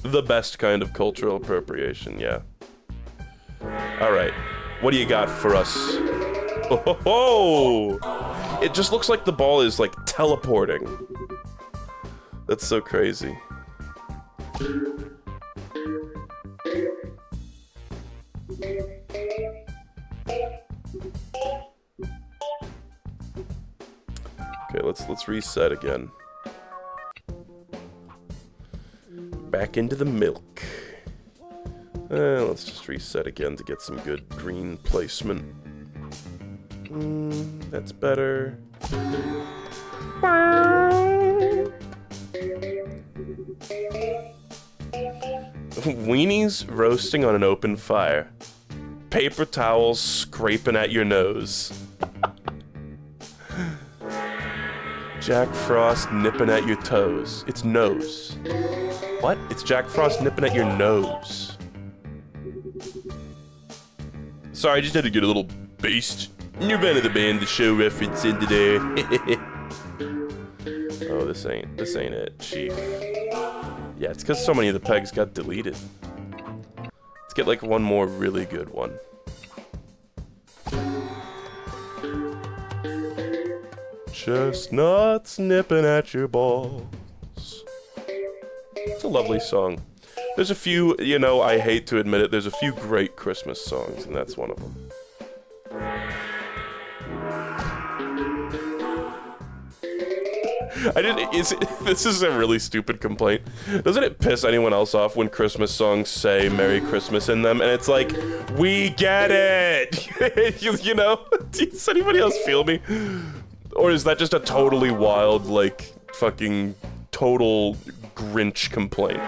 Speaker 1: The best kind of cultural appropriation, yeah. Alright, what do you got for us? Oh, ho, ho! It just looks like the ball is, like, teleporting. That's so crazy. Okay, let's reset again. Back into the milk. Let's just reset again to get some good green placement. That's better. Weenies roasting on an open fire. Paper towels scraping at your nose. Jack Frost nipping at your toes. It's nose. What? It's Jack Frost nipping at your nose. Sorry, I just had to get a little based Nirvana the Band, the show reference into there. Oh, this ain't it, Chief. Yeah, it's because so many of the pegs got deleted. Let's get like one more really good one. Chestnuts nipping at your balls. It's a lovely song. There's a few, you know, I hate to admit it, there's a few great Christmas songs, and that's one of them. This is a really stupid complaint. Doesn't it piss anyone else off when Christmas songs say Merry Christmas in them, and it's like, we get it! you know? Does anybody else feel me? Or is that just a totally wild, like, fucking total Grinch complaint?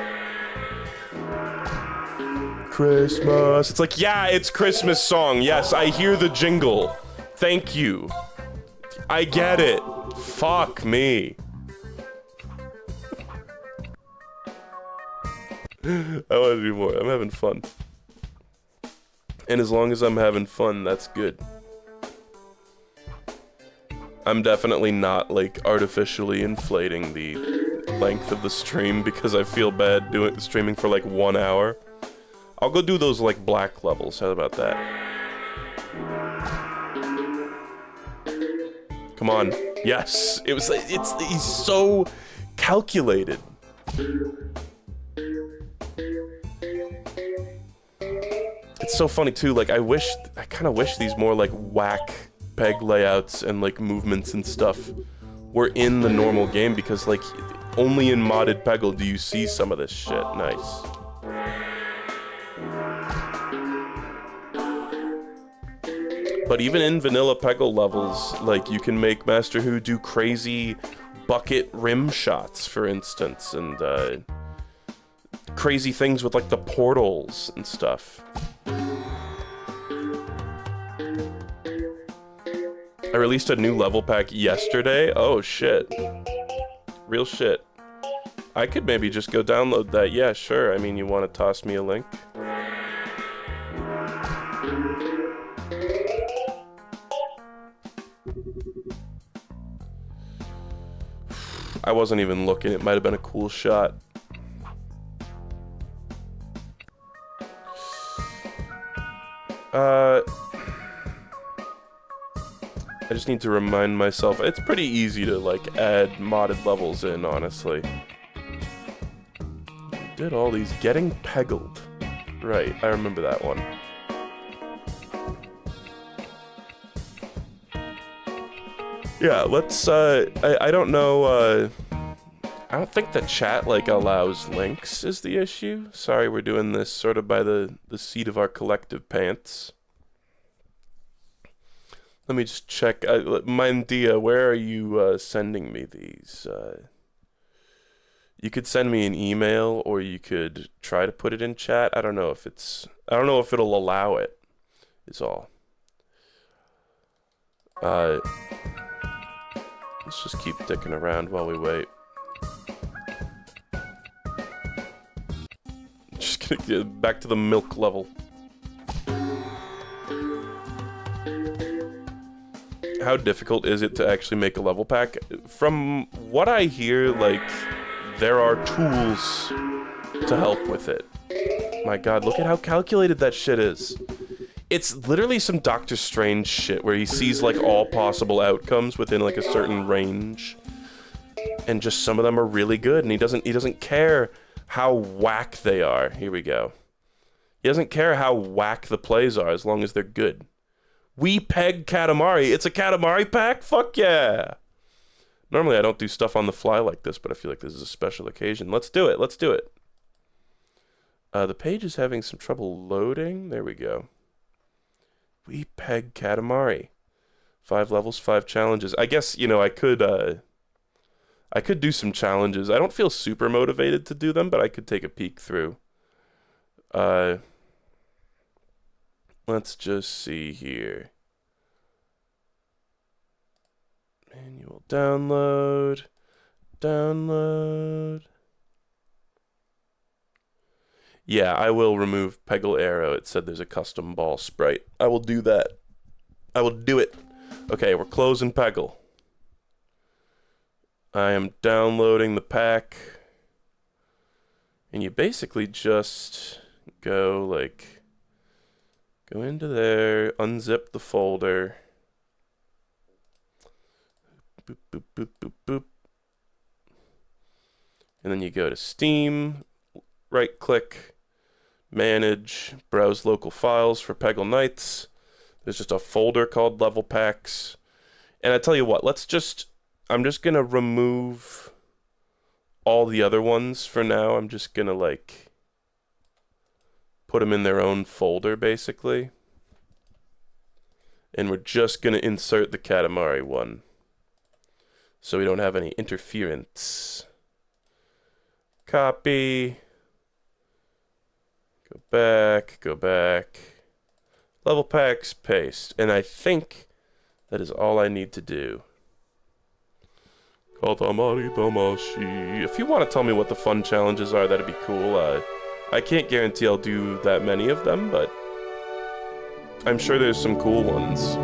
Speaker 1: Christmas. It's like, yeah, it's Christmas song. Yes, I hear the jingle. Thank you. I get it. Fuck me. I want to do more. I'm having fun. And as long as I'm having fun, that's good. I'm definitely not, like, artificially inflating the length of the stream because I feel bad doing streaming for, like, 1 hour. I'll go do those, like, black levels. How about that? Come on. Yes! It was, he's so calculated. It's so funny, too. Like, I kind of wish these more, like, whack peg layouts and, like, movements and stuff were in the normal game, because, like, only in modded Peggle do you see some of this shit. Nice. But even in vanilla Peggle levels, like, you can make Master Who do crazy bucket rim shots, for instance, and, crazy things with, like, the portals and stuff. I released a new level pack yesterday. Oh, shit. Real shit. I could maybe just go download that. Yeah, sure. I mean, you want to toss me a link? I wasn't even looking. It might have been a cool shot. I just need to remind myself. It's pretty easy to, like, add modded levels in, honestly. Did all these getting peggled. Right, I remember that one. Yeah, let's, I don't know, I don't think the chat, like, allows links is the issue. Sorry, we're doing this sort of by the seat of our collective pants. Let me just check. Minedea, where are you sending me these? You could send me an email, or you could try to put it in chat. I don't know if it'll allow it, is all. Let's just keep dicking around while we wait. Just gonna get back to the milk level. How difficult is it to actually make a level pack? From what I hear, like, there are tools to help with it. My god, look at how calculated that shit is. It's literally some Doctor Strange shit where he sees, like, all possible outcomes within, like, a certain range. And just some of them are really good, and he doesn't care how whack they are. Here we go. He doesn't care how whack the plays are as long as they're good. We peg Katamari. It's a Katamari pack? Fuck yeah! Normally I don't do stuff on the fly like this, but I feel like this is a special occasion. Let's do it. Let's do it. The page is having some trouble loading. There we go. We peg Katamari. 5 levels, 5 challenges. I guess, you know, I could do some challenges. I don't feel super motivated to do them, but I could take a peek through. Let's just see here. Manual download. Download. Yeah, I will remove Peggle Arrow. It said there's a custom ball sprite. I will do that. I will do it. Okay, we're closing Peggle. I am downloading the pack. And you basically just go, like... Go into there, unzip the folder. Boop, boop, boop, boop, boop. And then you go to Steam, right-click, manage, browse local files for Peggle Nights. There's just a folder called Level Packs. And I tell you what, I'm just gonna remove all the other ones for now. I'm just gonna, like... put them in their own folder, basically. And we're just going to insert the Katamari one. So we don't have any interference. Copy. Go back, go back. Level packs, paste. And I think that is all I need to do. Katamari Damashi. If you want to tell me what the fun challenges are, that'd be cool. I can't guarantee I'll do that many of them, but I'm sure there's some cool ones.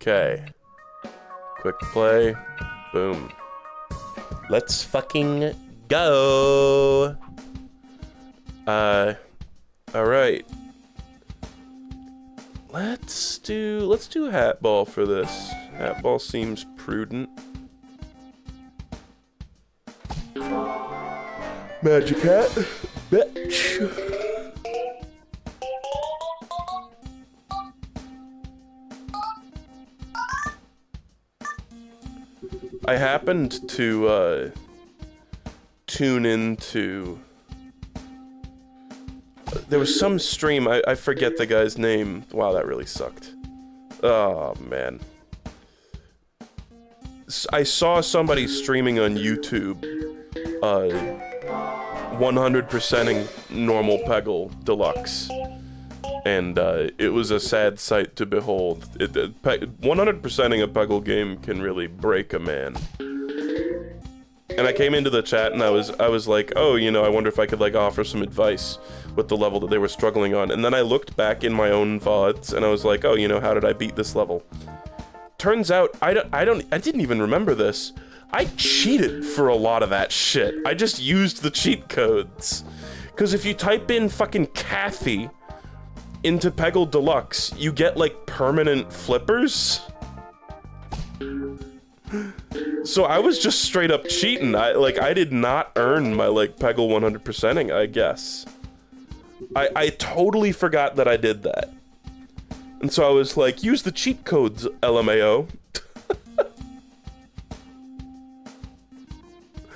Speaker 1: Okay. Quick play. Boom. Let's fucking go! Alright. Let's do Hatball for this. Hatball seems prudent. Magic Hat, bitch. I happened to tune into. There was some stream. I forget the guy's name. Wow, that really sucked. Oh man. I saw somebody streaming on YouTube. 100%ing normal Peggle Deluxe. and it was a sad sight to behold. 100%ing a Peggle game can really break a man. And I came into the chat and I was like, oh, you know, I wonder if I could like offer some advice with the level that they were struggling on. And then I looked back in my own VODs and I was like, oh, you know, how did I beat this level? Turns out I didn't even remember this. I cheated for a lot of that shit. I just used the cheat codes. Cause if you type in fucking Kathy into Peggle Deluxe, you get like permanent flippers. So I was just straight up cheating. I did not earn my like Peggle 100%ing, I guess. I totally forgot that I did that. And so I was like, use the cheat codes, LMAO.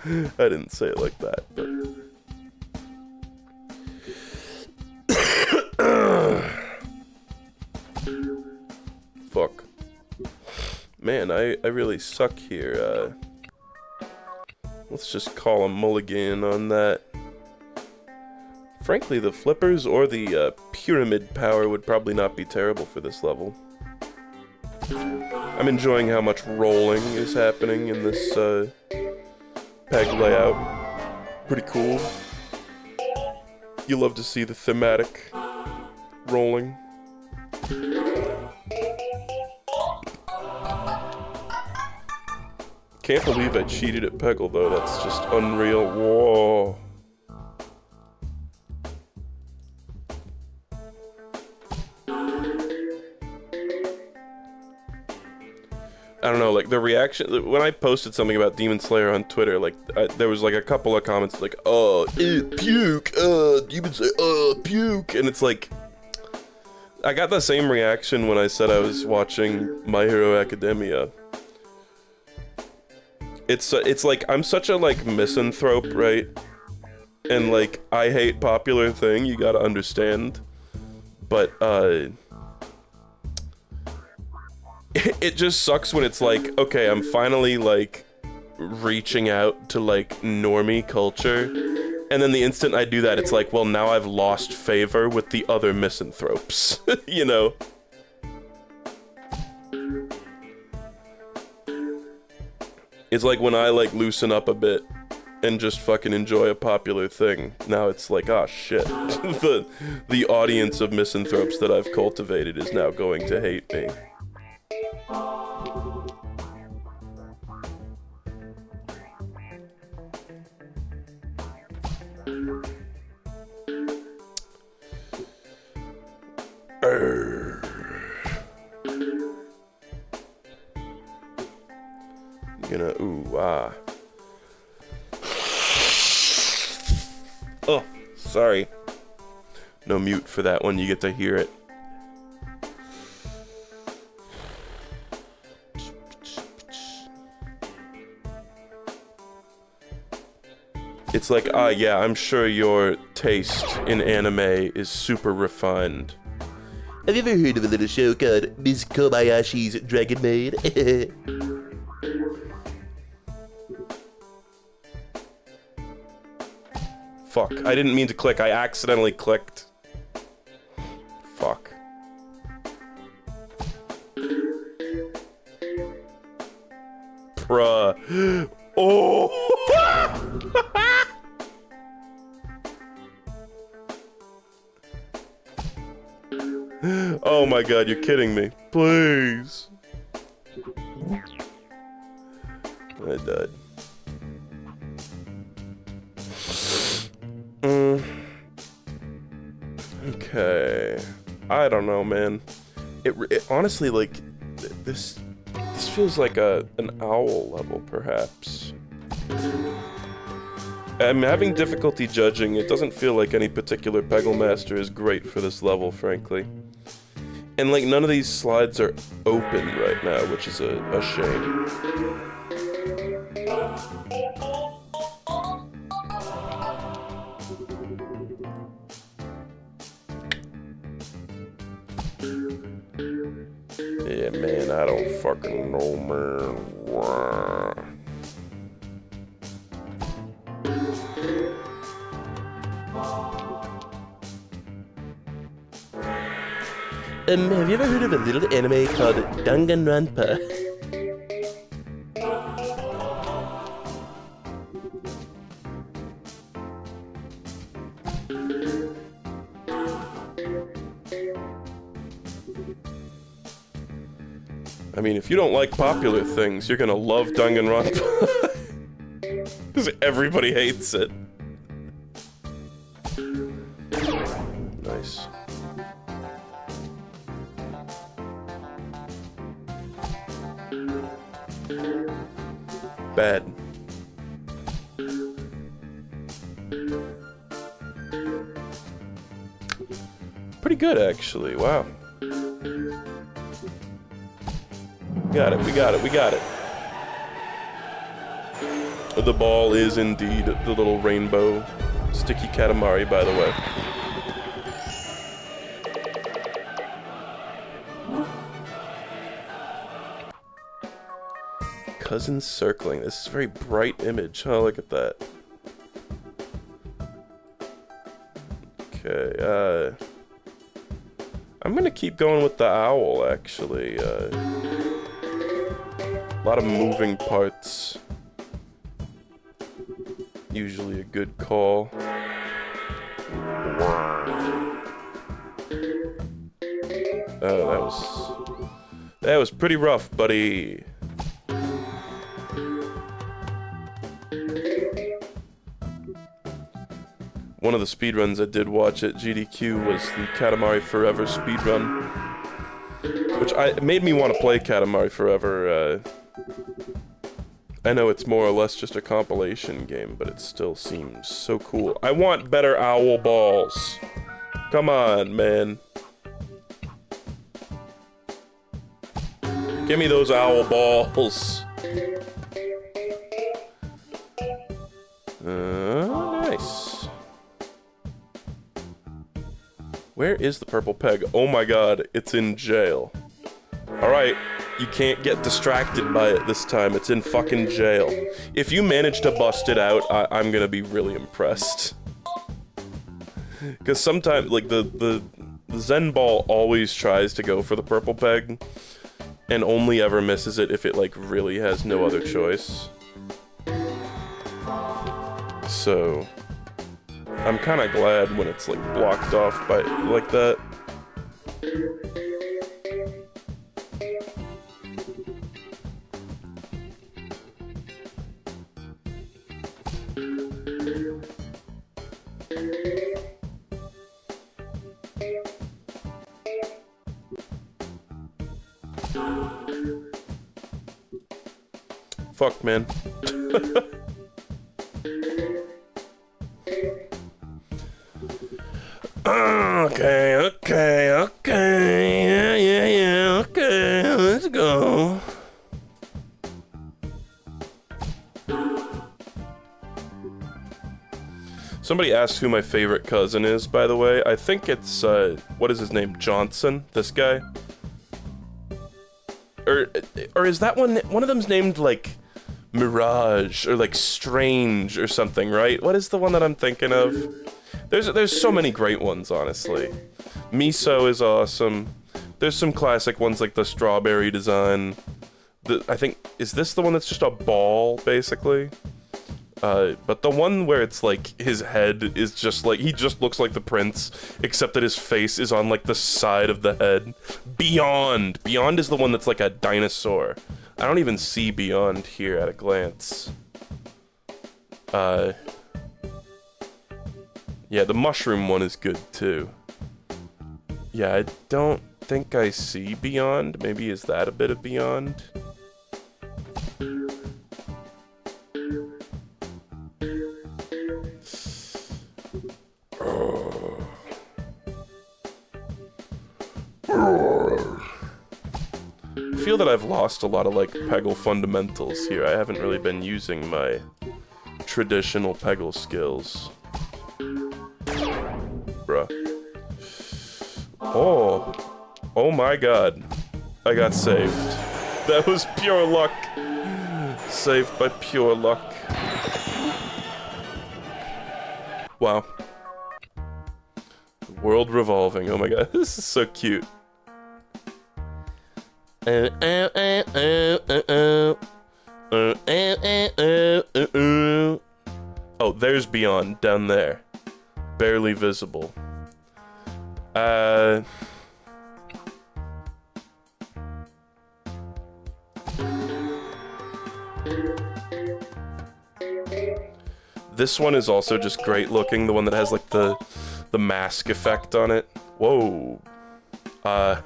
Speaker 1: I didn't say it like that, but... Fuck. Man, I really suck here. Let's just call a mulligan on that. Frankly, the flippers or the pyramid power would probably not be terrible for this level. I'm enjoying how much rolling is happening in this peg layout. Pretty cool. You love to see the thematic rolling. Can't believe I cheated at Peggle though, that's just unreal. Whoa. I don't know, like the reaction, when I posted something about Demon Slayer on Twitter, like there was like a couple of comments like, oh, puke, Demon Slayer, puke, and it's like, I got the same reaction when I said I was watching My Hero Academia. It's like, I'm such a like misanthrope, right? And like, I hate popular thing, you gotta understand. But, it just sucks when it's like, okay, I'm finally like reaching out to like normie culture, and then the instant I do that, it's like, well, now I've lost favor with the other misanthropes, you know? It's like when I like loosen up a bit and just fucking enjoy a popular thing. Now it's like, ah, shit. the audience of misanthropes that I've cultivated is now going to hate me. Oh, sorry. No mute for that one, you get to hear it. It's like, yeah, I'm sure your taste in anime is super refined.
Speaker 2: Have you ever heard of a little show called Ms. Kobayashi's Dragon Maid?
Speaker 1: Fuck, I didn't mean to click, I accidentally clicked. Fuck. Bruh. Oh! Oh my god, you're kidding me. Please. I died. Okay. I don't know, man. It honestly, like, this feels like an owl level, perhaps. I'm having difficulty judging. It doesn't feel like any particular Peggle master is great for this level, frankly. And like, none of these slides are open right now, which is a shame. Yeah, man, I don't fucking know, man.
Speaker 2: Have you ever heard of a little anime called Danganronpa?
Speaker 1: I mean, if you don't like popular things, you're gonna love Danganronpa. Because everybody hates it. Nice. Bad. Pretty good, actually. Wow. Got it, we got it, we got it. The ball is indeed the little rainbow sticky Katamari, by the way. Cousins circling. This is a very bright image. Oh, look at that. Okay, I'm gonna keep going with the owl, actually. A lot of moving parts. Usually a good call. Oh, that was pretty rough, buddy. One of the speedruns I did watch at GDQ was the Katamari Forever speedrun, which made me want to play Katamari Forever. I know it's more or less just a compilation game, but it still seems so cool. I want better owl balls. Come on, man. Give me those owl balls. Nice. Where is the purple peg? Oh my god, it's in jail. Alright. You can't get distracted by it this time. It's in fucking jail. If you manage to bust it out, I'm gonna be really impressed. Because sometimes, like, the Zen ball always tries to go for the purple peg, and only ever misses it if it, like, really has no other choice. So, I'm kinda glad when it's, like, blocked off by, like that. Fuck, man. Okay, yeah, okay, let's go. Somebody asked who my favorite cousin is, by the way. I think it's, what is his name? Johnson? This guy? Or is that one of them's named, like, Mirage, or, like, Strange, or something, right? What is the one that I'm thinking of? There's so many great ones, honestly. Miso is awesome. There's some classic ones, like the strawberry design. I think, is this the one that's just a ball, basically? But the one where it's like, his head is just like, he just looks like the prince, except that his face is on like the side of the head. Beyond! Beyond is the one that's like a dinosaur. I don't even see Beyond here at a glance. Yeah, the mushroom one is good too. Yeah, I don't think I see Beyond. Maybe is that a bit of Beyond? I feel that I've lost a lot of, like, Peggle fundamentals here. I haven't really been using my traditional Peggle skills. Bruh. Oh. Oh my god. I got saved. That was pure luck. Saved by pure luck. Wow. World revolving. Oh my god. This is so cute. Oh, there's Beyond down there. Barely visible. This one is also just great looking, the one that has like the mask effect on it. Whoa.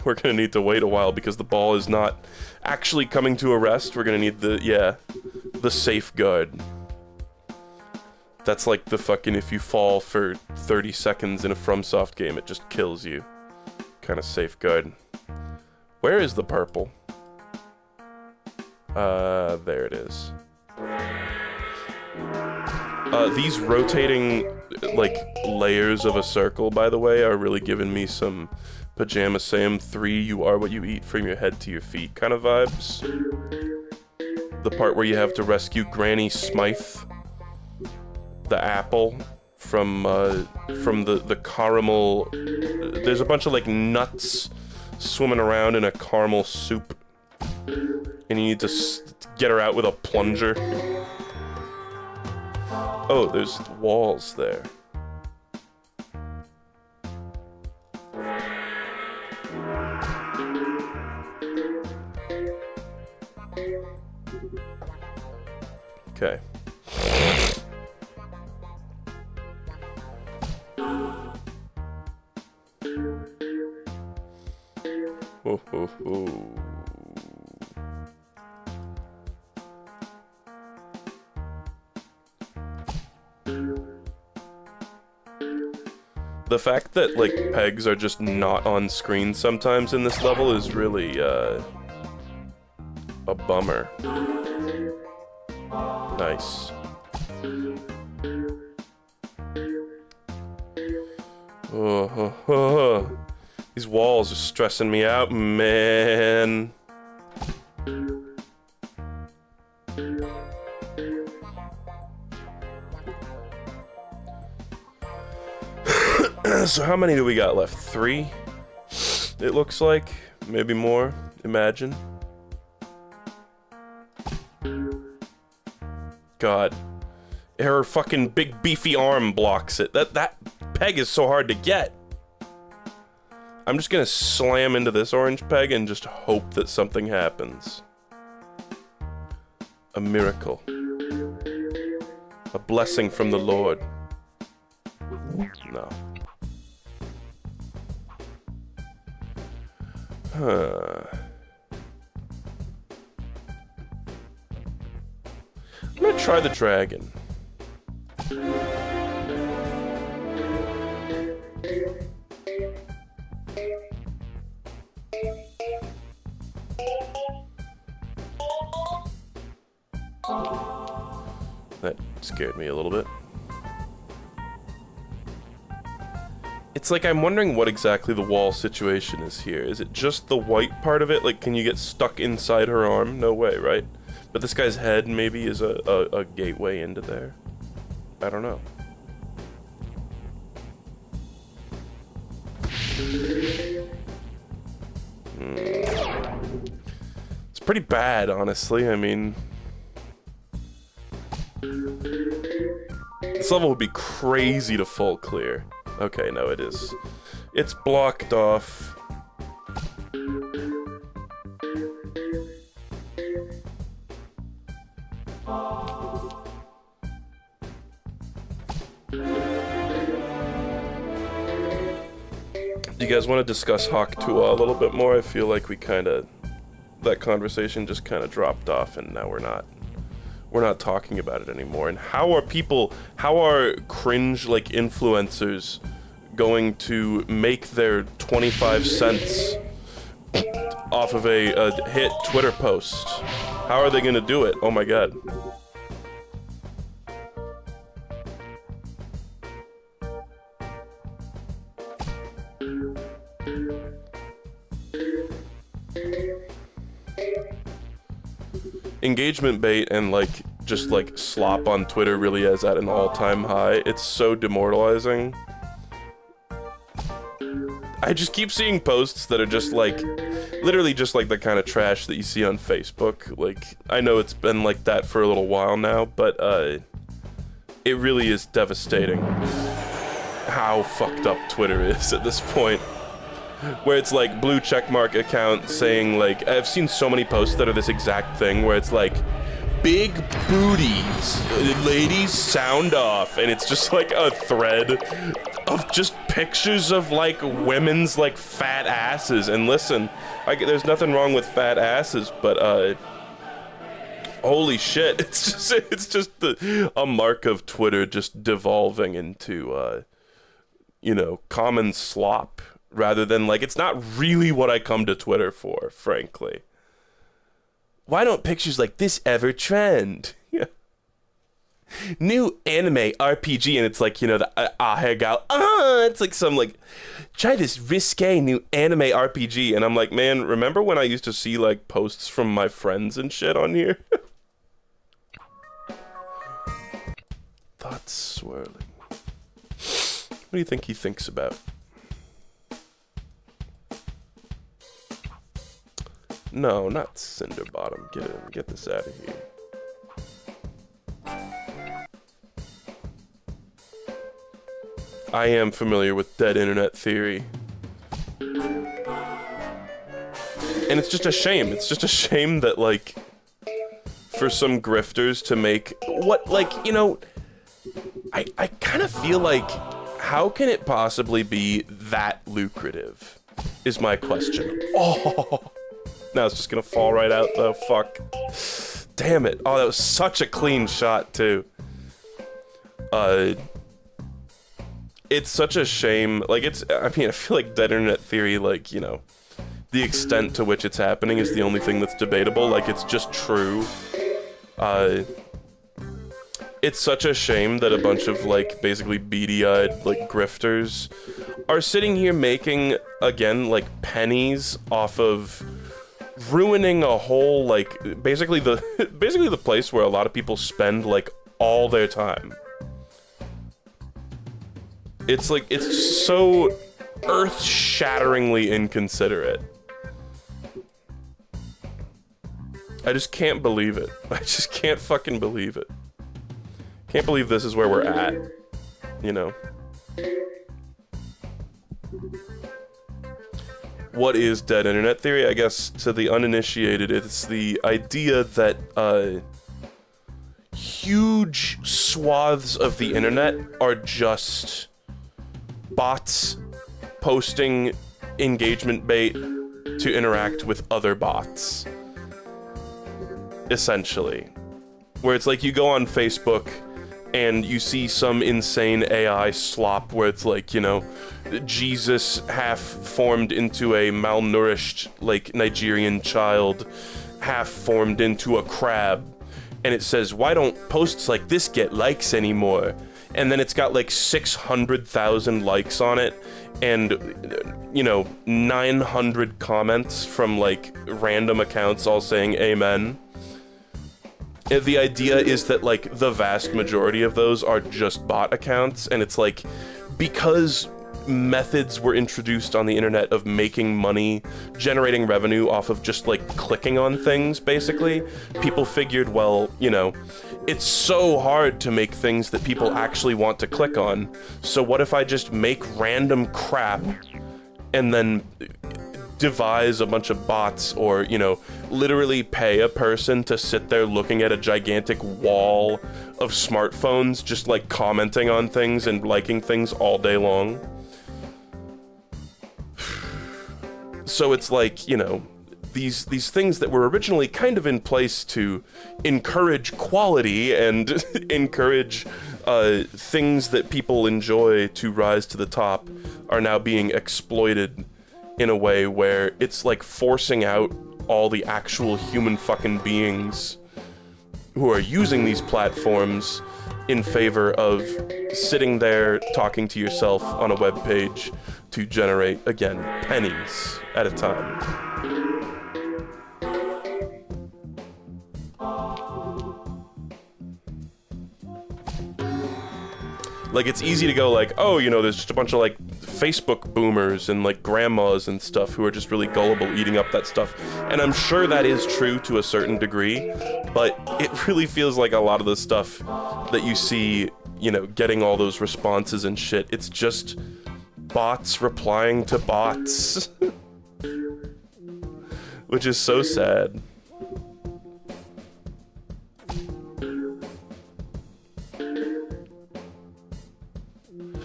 Speaker 1: We're gonna need to wait a while because the ball is not actually coming to a rest. We're gonna need the safeguard. That's like the fucking if you fall for 30 seconds in a FromSoft game, it just kills you. Kind of safeguard. Where is the purple? There it is. These rotating, like, layers of a circle, by the way, are really giving me some Pajama Sam 3, you are what you eat from your head to your feet kind of vibes. The part where you have to rescue Granny Smythe, the apple, from the caramel... There's a bunch of, like, nuts swimming around in a caramel soup, and you need to get her out with a plunger. Oh, there's walls there. Okay. Oh, oh, oh. The fact that, like, pegs are just not on screen sometimes in this level is really, a bummer. Nice. Oh. These walls are stressing me out, man. So how many do we got left? 3? It looks like. Maybe more. Imagine. God. Her fucking big beefy arm blocks it. That peg is so hard to get. I'm just gonna slam into this orange peg and just hope that something happens. A miracle. A blessing from the Lord. No. Huh. I'm gonna try the dragon. That scared me a little bit. It's like I'm wondering what exactly the wall situation is here. Is it just the white part of it? Like, can you get stuck inside her arm? No way, right? But this guy's head maybe is a gateway into there. I don't know. It's pretty bad, honestly. I mean... This level would be crazy to full clear. Okay, no, it is. It's blocked off. Do you guys want to discuss Hawk Tua a little bit more? I feel like we that conversation just kind of dropped off, and now we're not talking about it anymore. And how are cringe, like, influencers going to make their 25 cents off of a hit Twitter post? How are they gonna do it? Oh my god. Engagement bait and, like, just, like, slop on Twitter really is at an all-time high. It's so demoralizing. I just keep seeing posts that are just, like, literally just like the kind of trash that you see on Facebook. Like, I know it's been like that for a little while now, but it really is devastating how fucked up Twitter is at this point. Where it's like blue checkmark account saying like, I've seen so many posts that are this exact thing where it's like, big booties, ladies sound off, and it's just like a thread of just pictures of like women's like fat asses. And listen, there's nothing wrong with fat asses, but holy shit, it's just a mark of Twitter just devolving into you know, common slop. Rather than, like, it's not really what I come to Twitter for, frankly. Why don't pictures like this ever trend? Yeah. New anime RPG, and it's like, you know, the it's like some, like, try this risque new anime RPG, and I'm like, man, remember when I used to see, like, posts from my friends and shit on here? Thoughts swirling. What do you think he thinks about? No, not Cinderbottom. Get this out of here. I am familiar with dead internet theory. And it's just a shame. It's just a shame that, like, for some grifters to make what, like, you know, I kind of feel like, how can it possibly be that lucrative? Is my question. Oh! Now it's just gonna fall right out though, fuck. Damn it. Oh, that was such a clean shot too. It's such a shame. Like, I mean, I feel like dead internet theory, like, you know, the extent to which it's happening is the only thing that's debatable. Like, it's just true. It's such a shame that a bunch of, like, basically beady-eyed, like, grifters are sitting here making, again, like, pennies off of ruining a whole, like, basically the place where a lot of people spend, like, all their time. It's like, it's so earth-shatteringly inconsiderate. I just can't believe it. I just can't fucking believe it. Can't believe this is where we're at, you know? What is dead internet theory? I guess to the uninitiated, it's the idea that huge swaths of the internet are just bots posting engagement bait to interact with other bots, essentially. Where it's like you go on Facebook and you see some insane AI slop where it's like, you know, Jesus half formed into a malnourished, like, Nigerian child, half formed into a crab, and it says, why don't posts like this get likes anymore? And then it's got like 600,000 likes on it, and, you know, 900 comments from, like, random accounts all saying amen. The idea is that, like, the vast majority of those are just bot accounts, and it's like, because methods were introduced on the internet of making money, generating revenue off of just, like, clicking on things, basically, people figured, well, you know, it's so hard to make things that people actually want to click on, so what if I just make random crap and then devise a bunch of bots, or, you know, literally pay a person to sit there looking at a gigantic wall of smartphones, just, like, commenting on things and liking things all day long. So it's like, you know, these things that were originally kind of in place to encourage quality and encourage things that people enjoy to rise to the top are now being exploited in a way where it's like forcing out all the actual human fucking beings who are using these platforms in favor of sitting there talking to yourself on a web page to generate, again, pennies at a time. Like, it's easy to go like, oh, you know, there's just a bunch of, like, Facebook boomers and like grandmas and stuff who are just really gullible eating up that stuff. And I'm sure that is true to a certain degree, but it really feels like a lot of the stuff that you see, you know, getting all those responses and shit, it's just bots replying to bots. Which is so sad.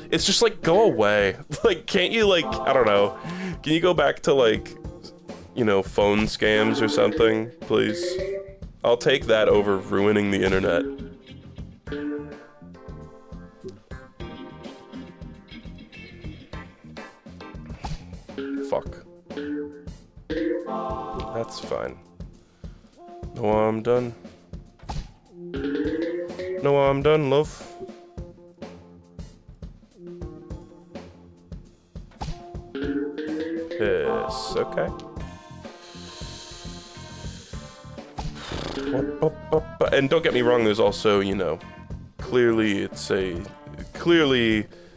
Speaker 1: It's just like, go away. Like, can't you, like, I don't know. Can you go back to, like, you know, phone scams or something, please? I'll take that over ruining the internet. Fuck. That's fine. No, I'm done. No, I'm done, love. Yes, okay. And don't get me wrong, there's also, you know, clearly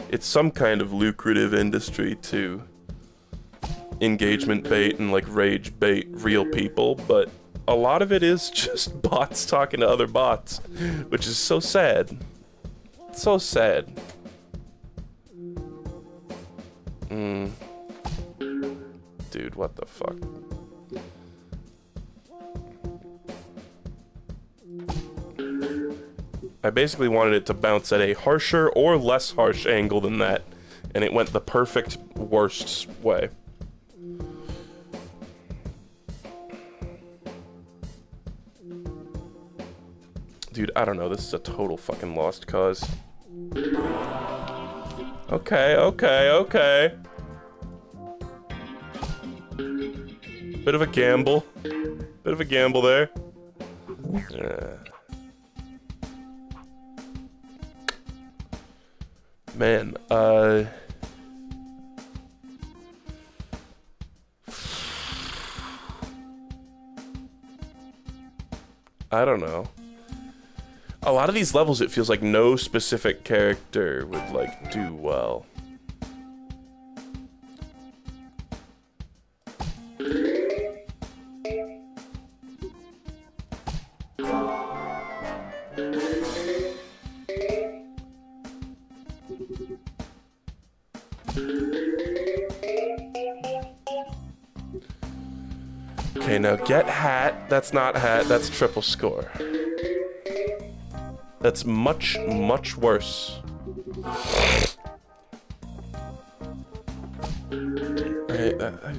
Speaker 1: it's some kind of lucrative industry to engagement bait and like rage bait real people, but a lot of it is just bots talking to other bots, which is so sad. So sad. Dude, what the fuck? I basically wanted it to bounce at a harsher or less harsh angle than that, and it went the perfect worst way. Dude, I don't know, this is a total fucking lost cause. Okay, okay, okay. Bit of a gamble. Bit of a gamble there. Man, I don't know. A lot of these levels, it feels like no specific character would, like, do well. Okay, now get hat. That's not hat, that's triple score. That's much, much worse.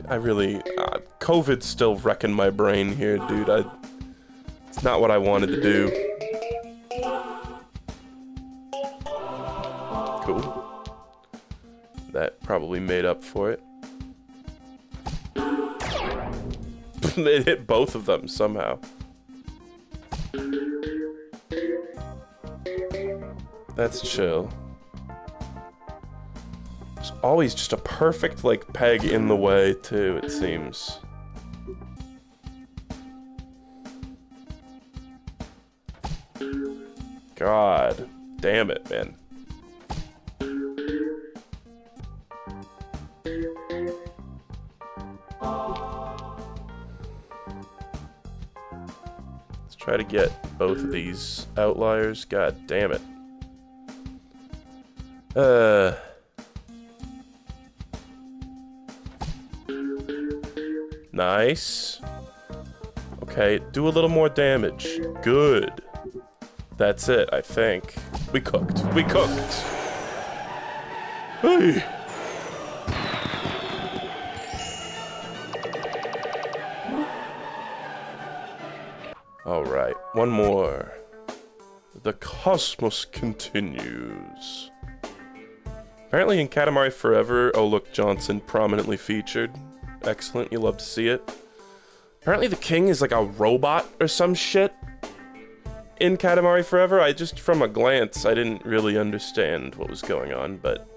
Speaker 1: I really... COVID's still wrecking my brain here, dude. It's not what I wanted to do. Cool. That probably made up for it. It hit both of them somehow. That's chill. There's always just a perfect, like, peg in the way, too, it seems. God damn it, man. Let's try to get both of these outliers. God damn it. Nice. Okay, do a little more damage. Good. That's it, I think. We cooked. We cooked. Hey. All right, one more. The cosmos continues. Apparently in Katamari Forever, oh look, Johnson prominently featured. Excellent, you love to see it. Apparently the king is like a robot or some shit in Katamari Forever. I just, from a glance, I didn't really understand what was going on, but...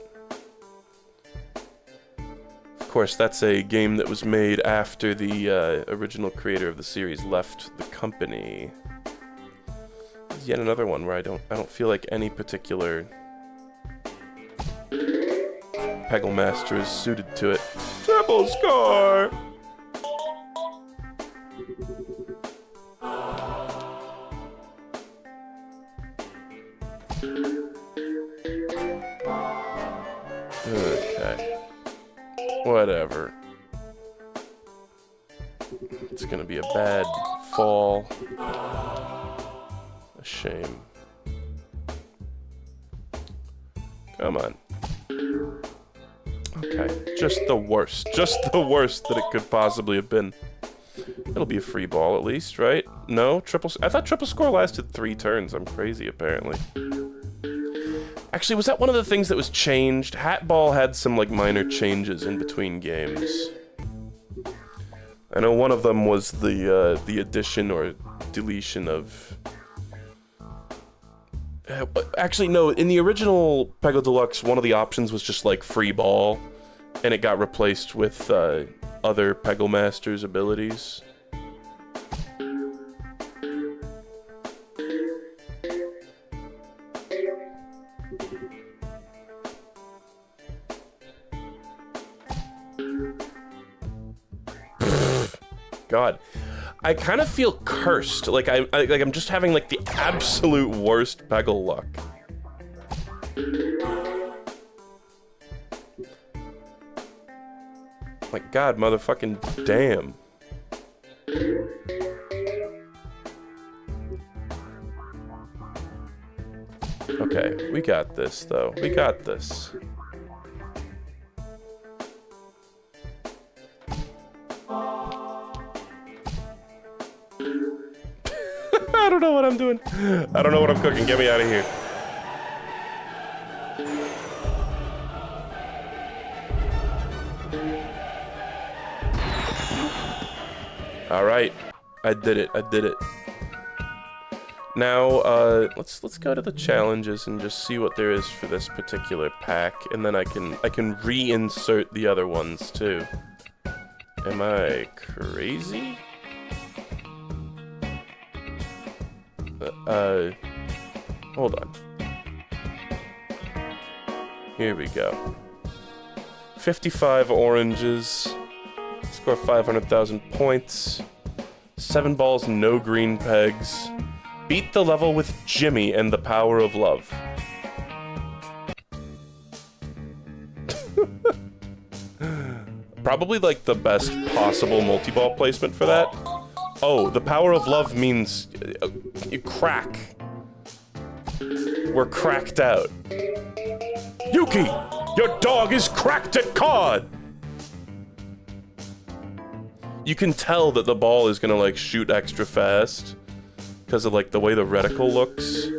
Speaker 1: Of course, that's a game that was made after the original creator of the series left the company. Yet another one where I don't feel like any particular Peggle Master is suited to it. Triple score! Okay. Whatever. It's gonna be a bad fall. A shame. Come on. Okay, just the worst. Just the worst that it could possibly have been. It'll be a free ball at least, right? No? I thought triple score lasted 3 turns. I'm crazy, apparently. Actually, was that one of the things that was changed? Hat ball had some, like, minor changes in between games. I know one of them was the addition or deletion of... Actually, no, in the original Peggle Deluxe, one of the options was just, like, free ball, and it got replaced with other Peggle Master's abilities. God, I kind of feel cursed. Like I'm just having like the absolute worst Peggle luck. Like God, motherfucking damn. Okay, we got this though. We got this. I don't know what I'm doing. I don't know what I'm cooking. Get me out of here. All right, I did it. I did it. Now, let's go to the challenges and just see what there is for this particular pack, and then I can reinsert the other ones too. Am I crazy? Hold on. Here we go. 55 oranges. Score 500,000 points. 7 balls, no green pegs. Beat the level with Jimmy and the power of love. Probably like the best possible multi-ball placement for that. Oh, the power of love means you crack. We're cracked out. Yuki, your dog is cracked at cod. You can tell that the ball is gonna like shoot extra fast because of like the way the reticle looks.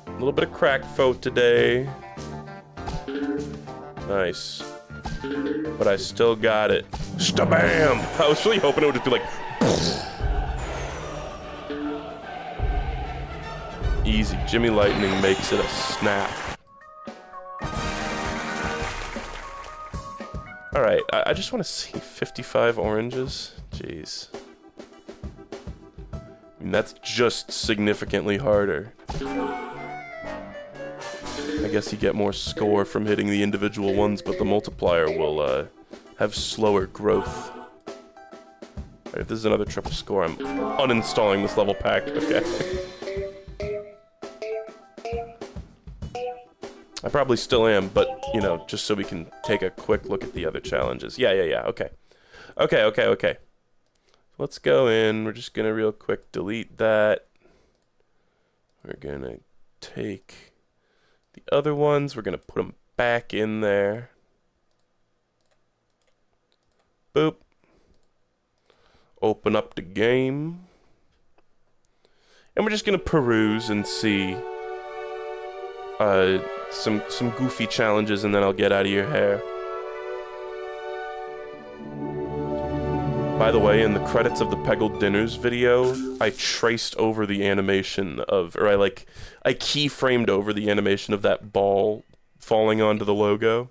Speaker 1: A little bit of crack foe today. Nice. But I still got it. Stabam! I was really hoping it would just be like... Easy. Jimmy Lightning makes it a snap. Alright, I just want to see 55 oranges. Jeez. I mean, that's just significantly harder. I guess you get more score from hitting the individual ones, but the multiplier will have slower growth. Alright, if this is another triple score, I'm uninstalling this level pack. Okay. I probably still am, but, you know, just so we can take a quick look at the other challenges. Yeah, okay. Okay. Let's go in. We're just gonna real quick delete that. We're gonna take the other ones. We're gonna put them back in there. Boop. Open up the game. And we're just gonna peruse and see some goofy challenges, and then I'll get out of your hair. By the way, in the credits of the Peggle Dinners video, I traced over the animation of, or I keyframed over the animation of that ball falling onto the logo.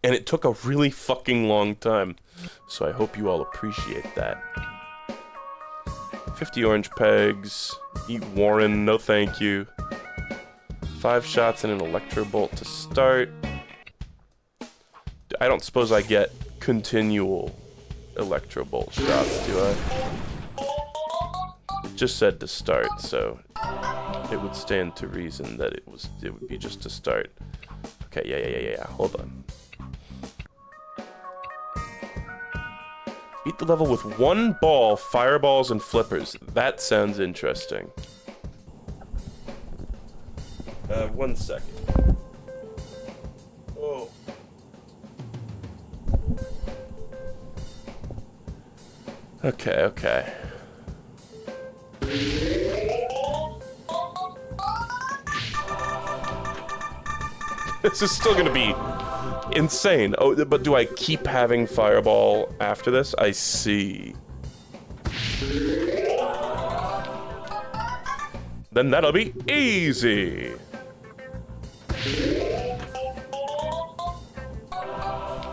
Speaker 1: And it took a really fucking long time. So I hope you all appreciate that. 50 orange pegs. Eat Warren, no thank you. 5 shots and an electro bolt to start. I don't suppose I get continual electro bolt shots, do I? It just said to start, so it would stand to reason that it would be just to start. Okay, yeah. Hold on. Beat the level with 1 ball, fireballs, and flippers. That sounds interesting. 1 second. Oh. Okay. This is still gonna be insane. Oh, but do I keep having fireball after this? I see. Then that'll be easy.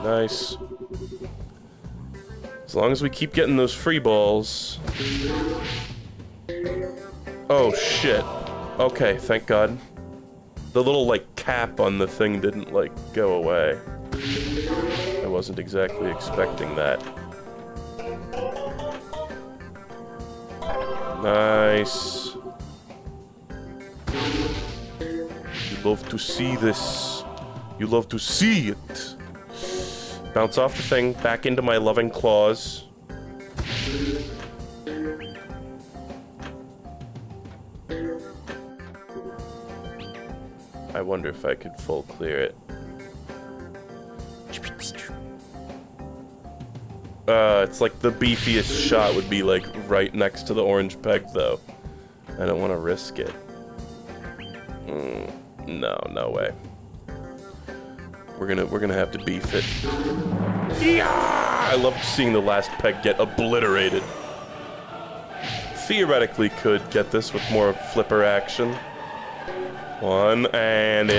Speaker 1: Nice. As long as we keep getting those free balls. Oh shit. Okay, thank God. The little, like, cap on the thing didn't, like, go away. I wasn't exactly expecting that. Nice. You love to see this. You love to see it. Bounce off the thing, back into my loving claws. I wonder if I could full clear it. It's like the beefiest shot would be like right next to the orange peg though. I don't want to risk it. No way. We're gonna have to beef it. Yeah! I love seeing the last peg get obliterated. Theoretically could get this with more flipper action. 1 and.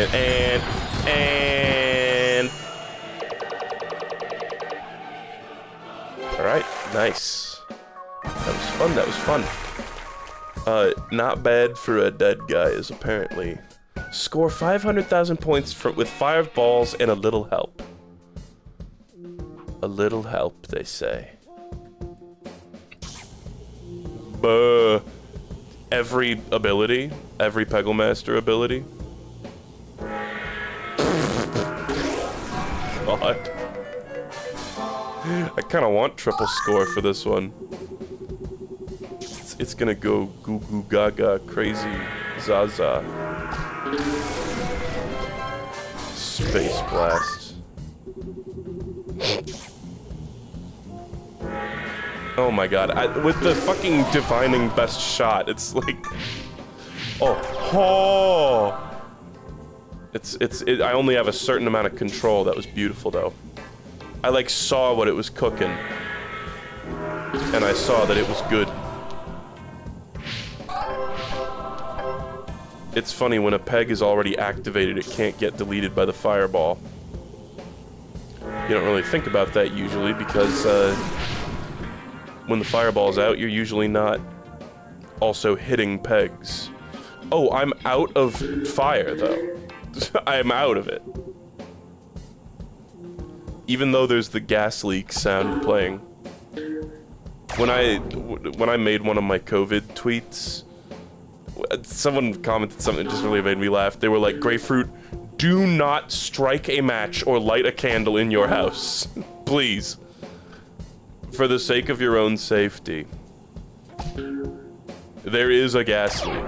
Speaker 1: Alright, nice. That was fun. Not bad for a dead guy is apparently. Score 500,000 points with 5 balls and a little help. A little help, they say. Every ability, every Peggle Master ability. God. I kind of want triple score for this one. It's gonna go goo goo gaga crazy zaza. Space blast. Oh my god, with the fucking divining best shot, it's like... Oh. I only have a certain amount of control. That was beautiful, though. I, like, saw what it was cooking. And I saw that it was good. It's funny, when a peg is already activated, it can't get deleted by the fireball. You don't really think about that usually, because, when the fireball's out, you're usually not also hitting pegs. Oh, I'm out of fire, though. I'm out of it. Even though there's the gas leak sound playing. When I made one of my COVID tweets, someone commented something that just really made me laugh. They were like, Grapefruit, do not strike a match or light a candle in your house. Please. For the sake of your own safety. There is a gas leak.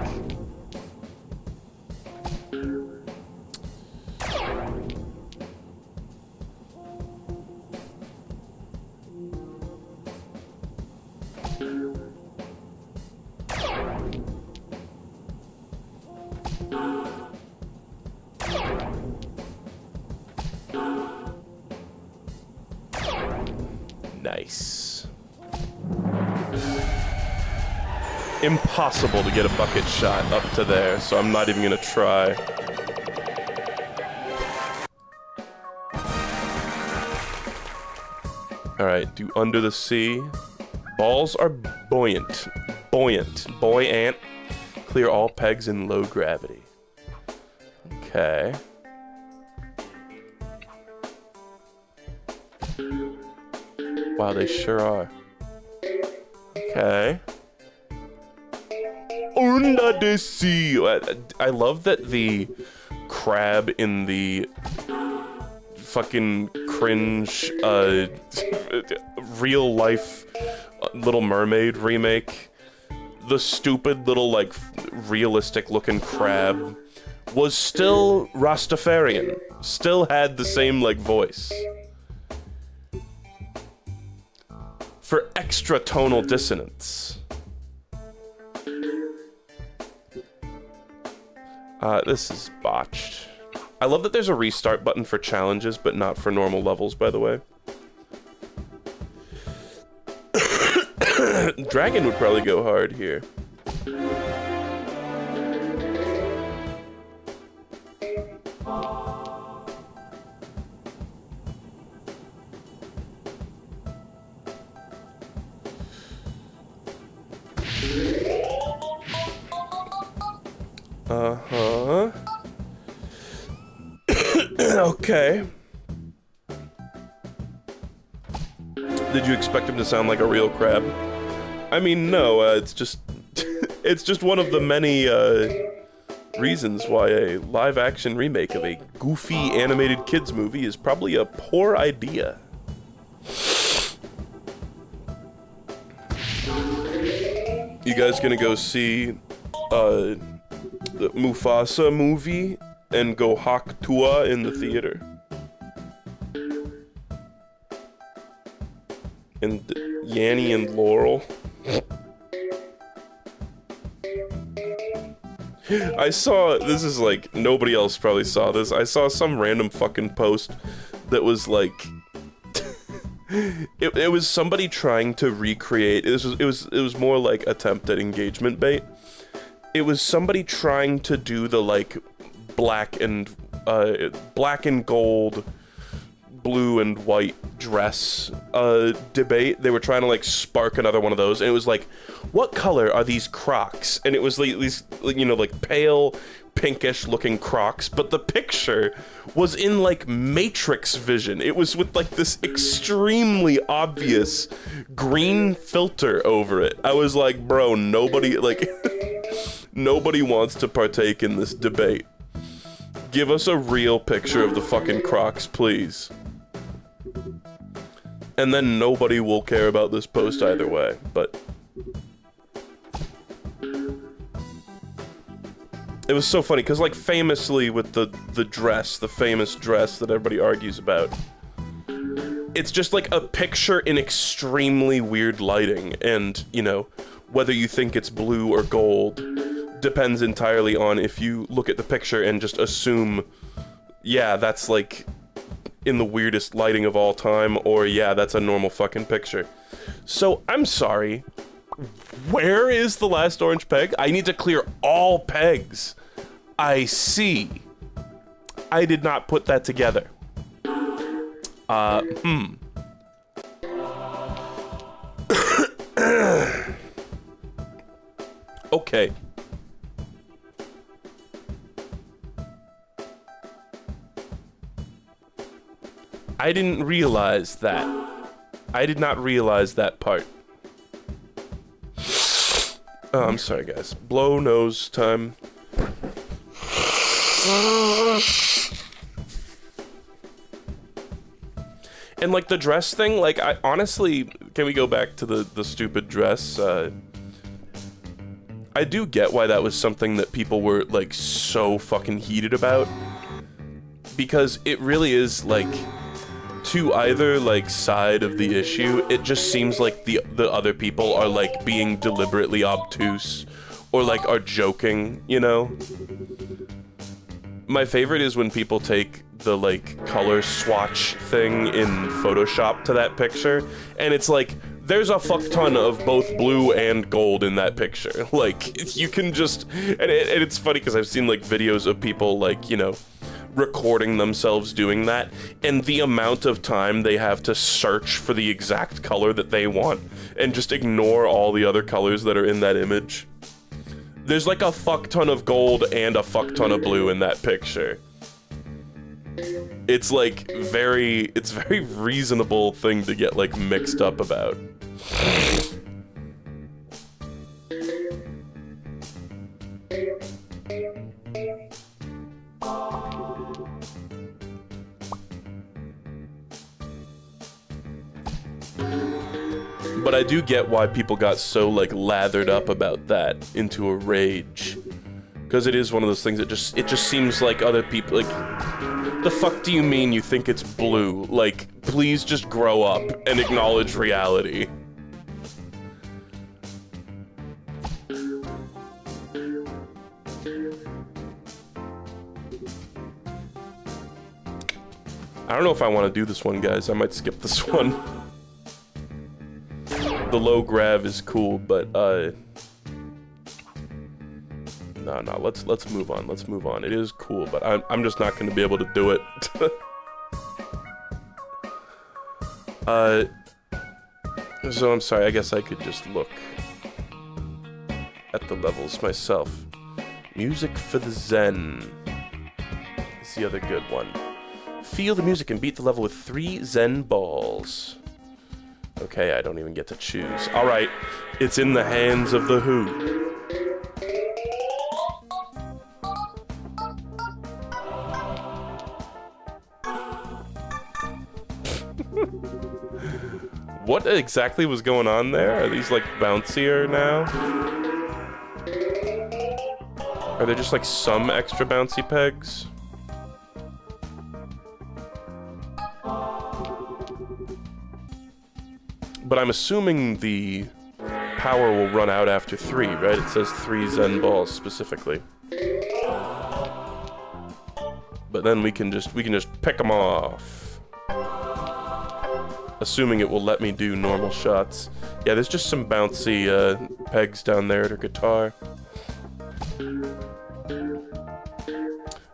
Speaker 1: Nice. Impossible to get a bucket shot up to there, so I'm not even gonna try. Alright, do under the sea. Balls are buoyant. Buoyant. Clear all pegs in low gravity. Okay. Wow, they sure are. Okay. Under the sea. I love that the crab in the fucking cringe real life Little Mermaid remake, the stupid little like realistic looking crab was still Rastafarian, still had the same like voice. For extra tonal dissonance. This is botched. I love that there's a restart button for challenges, but not for normal levels, by the way. Dragon would probably go hard here. Uh-huh. Okay. Did you expect him to sound like a real crab? I mean, no, it's just... it's just one of the many, reasons why a live-action remake of a goofy animated kids movie is probably a poor idea. You guys gonna go see, the Mufasa movie and go Hawk Tua in the theater? And Yanny and Laurel. I saw, this is like, nobody else probably saw this. I saw some random fucking post that was like, it was somebody trying to recreate, it was more like attempt at engagement bait. It was somebody trying to do the like black and gold, blue and white dress debate. They were trying to like spark another one of those, and it was like, what color are these Crocs? And it was like these, you know, like pale pinkish looking Crocs, but the picture was in like Matrix vision. It was with like this extremely obvious green filter over it. I was like, bro, nobody like nobody wants to partake in this debate. Give us a real picture of the fucking Crocs, please. And then nobody will care about this post either way, but... It was so funny, because like famously with the dress, the famous dress that everybody argues about, it's just like a picture in extremely weird lighting, and, you know, whether you think it's blue or gold depends entirely on if you look at the picture and just assume, yeah, that's like in the weirdest lighting of all time, or yeah, that's a normal fucking picture. So, I'm sorry. Where is the last orange peg? I need to clear all pegs. I see. I did not put that together. Okay. I didn't realize that. I did not realize that part. Oh, I'm sorry, guys. Blow nose time. And, like, the dress thing, like, I honestly... Can we go back to the stupid dress? I do get why that was something that people were, like, so fucking heated about. Because it really is, like... To either, like, side of the issue, it just seems like the other people are, like, being deliberately obtuse, or, like, are joking, you know? My favorite is when people take the, like, color swatch thing in Photoshop to that picture, and it's like, there's a fuck ton of both blue and gold in that picture. Like, you can just... And it's funny, because I've seen, like, videos of people, like, you know, recording themselves doing that, and the amount of time they have to search for the exact color that they want, and just ignore all the other colors that are in that image. There's like a fuck ton of gold and a fuck ton of blue in that picture. It's like it's very reasonable thing to get like mixed up about. But I do get why people got so, like, lathered up about that into a rage. Because it is one of those things that it just seems like other people, like, the fuck do you mean you think it's blue? Like, please just grow up and acknowledge reality. I don't know if I want to do this one, guys. I might skip this one. The low grav is cool, but no, let's move on. Let's move on. It is cool, but I'm just not going to be able to do it. So I'm sorry. I guess I could just look at the levels myself. Music for the Zen is the other good one. Feel the music and beat the level with 3 Zen balls. Okay, I don't even get to choose. Alright, it's in the hands of the Who. What exactly was going on there? Are these like bouncier now? Are there just like some extra bouncy pegs? But I'm assuming the power will run out after 3, right? It says 3 Zen balls specifically. But then we can just pick them off. Assuming it will let me do normal shots. Yeah, there's just some bouncy pegs down there at her guitar.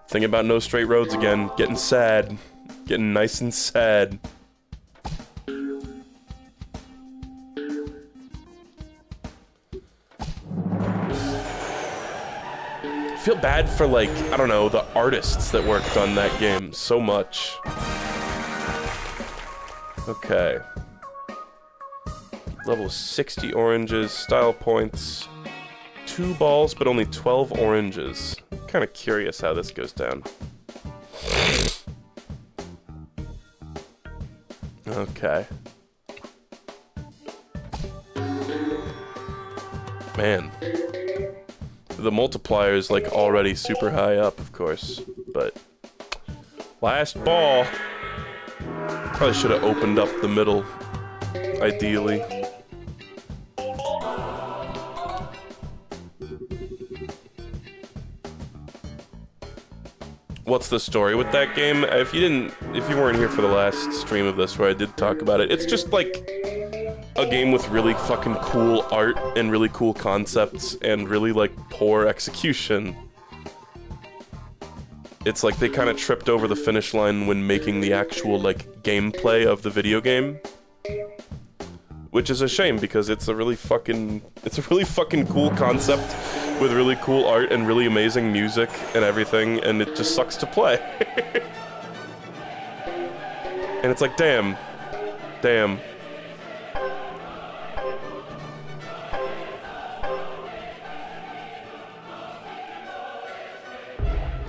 Speaker 1: Thinking about No Straight Roads again. Getting sad. Getting nice and sad. I feel bad for, like, I don't know, the artists that worked on that game so much. Okay. Level 60 oranges, style points. 2 balls, but only 12 oranges. Kind of curious how this goes down. Okay. Man. The multiplier is like already super high up, of course, but last ball. Probably should have opened up the middle, ideally. What's the story with that game? If you weren't here for the last stream of this where I did talk about it, it's just like a game with really fucking cool art and really cool concepts and really, like, poor execution. It's like they kind of tripped over the finish line when making the actual, like, gameplay of the video game. Which is a shame, because it's a really fucking cool concept with really cool art and really amazing music and everything, and it just sucks to play. And it's like, damn. Damn.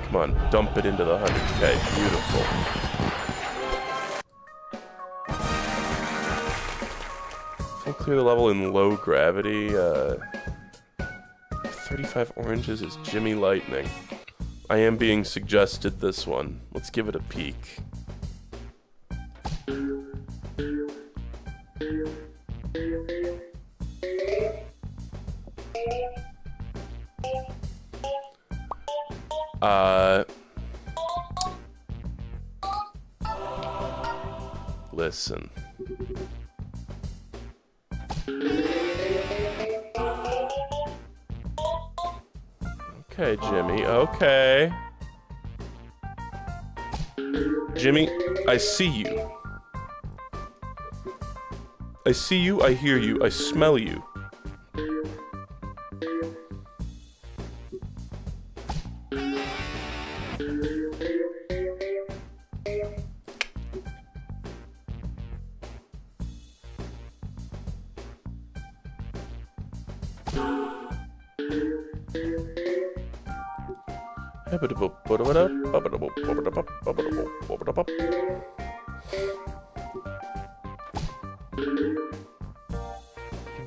Speaker 1: Come on, dump it into the 100K. Beautiful. Full clear the level in low gravity. 35 oranges is Jimmy Lightning. I am being suggested this one. Let's give it a peek. listen. Okay, Jimmy, okay. Jimmy, I see you. I see you, I hear you, I smell you.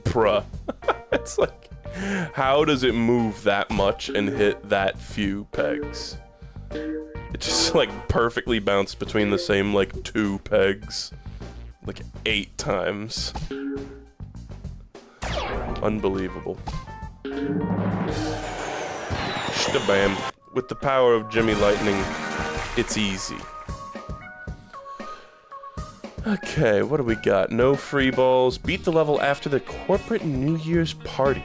Speaker 1: Bruh. It's like, how does it move that much and hit that few pegs? It just like perfectly bounced between the same like 2 pegs. Like 8 times. Unbelievable. Shtabam. With the power of Jimmy Lightning, it's easy. Okay, what do we got? No free balls. Beat the level after the corporate New Year's party.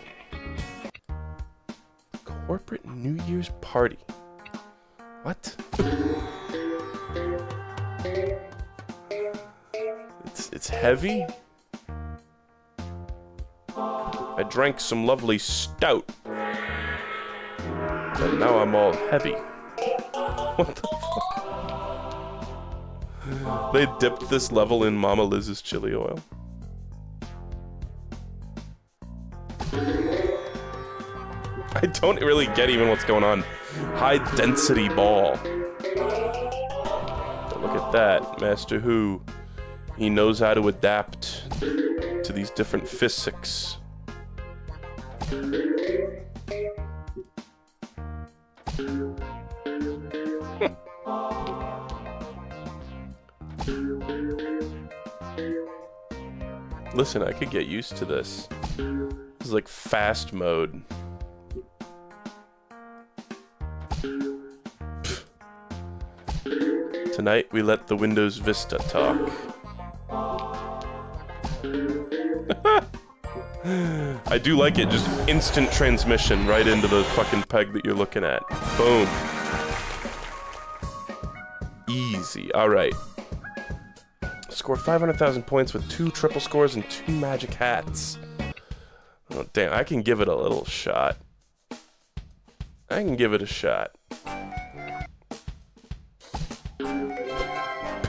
Speaker 1: Corporate New Year's party. What? It's heavy? I drank some lovely stout. And now I'm all heavy. What the fuck? They dipped this level in Mama Liz's chili oil. I don't really get even what's going on. High density ball. But look at that, Master Who. He knows how to adapt to these different physics. Listen, I could get used to this. This is like fast mode. Pfft. Tonight we let the Windows Vista talk. I do like it, just instant transmission right into the fucking peg that you're looking at. Boom. Easy. Alright. Score 500,000 points with 2 triple scores and 2 magic hats. Oh, damn. I can give it a little shot. I can give it a shot.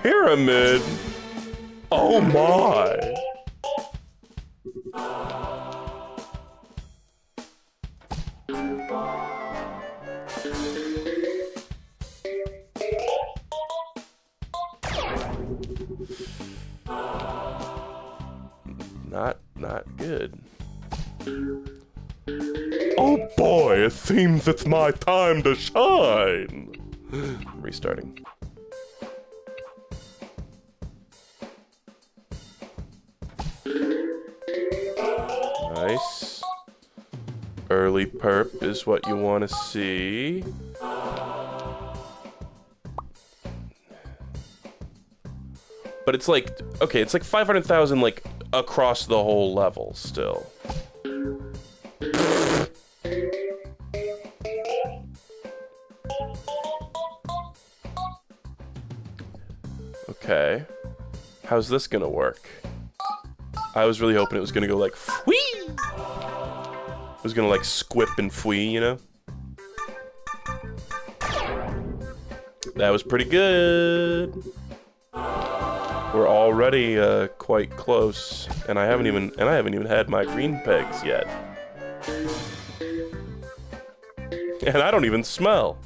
Speaker 1: Pyramid? Oh my! Not good. Oh boy, it seems it's my time to shine. Restarting. Nice. Early perp is what you want to see. But it's like, okay, it's like 500,000 like across the whole level still. Okay. How's this gonna work? I was really hoping it was gonna go like whee! It was gonna like squip and fwee, you know? That was pretty good. We're already quite close, and I haven't even had my green pegs yet. And I don't even smell.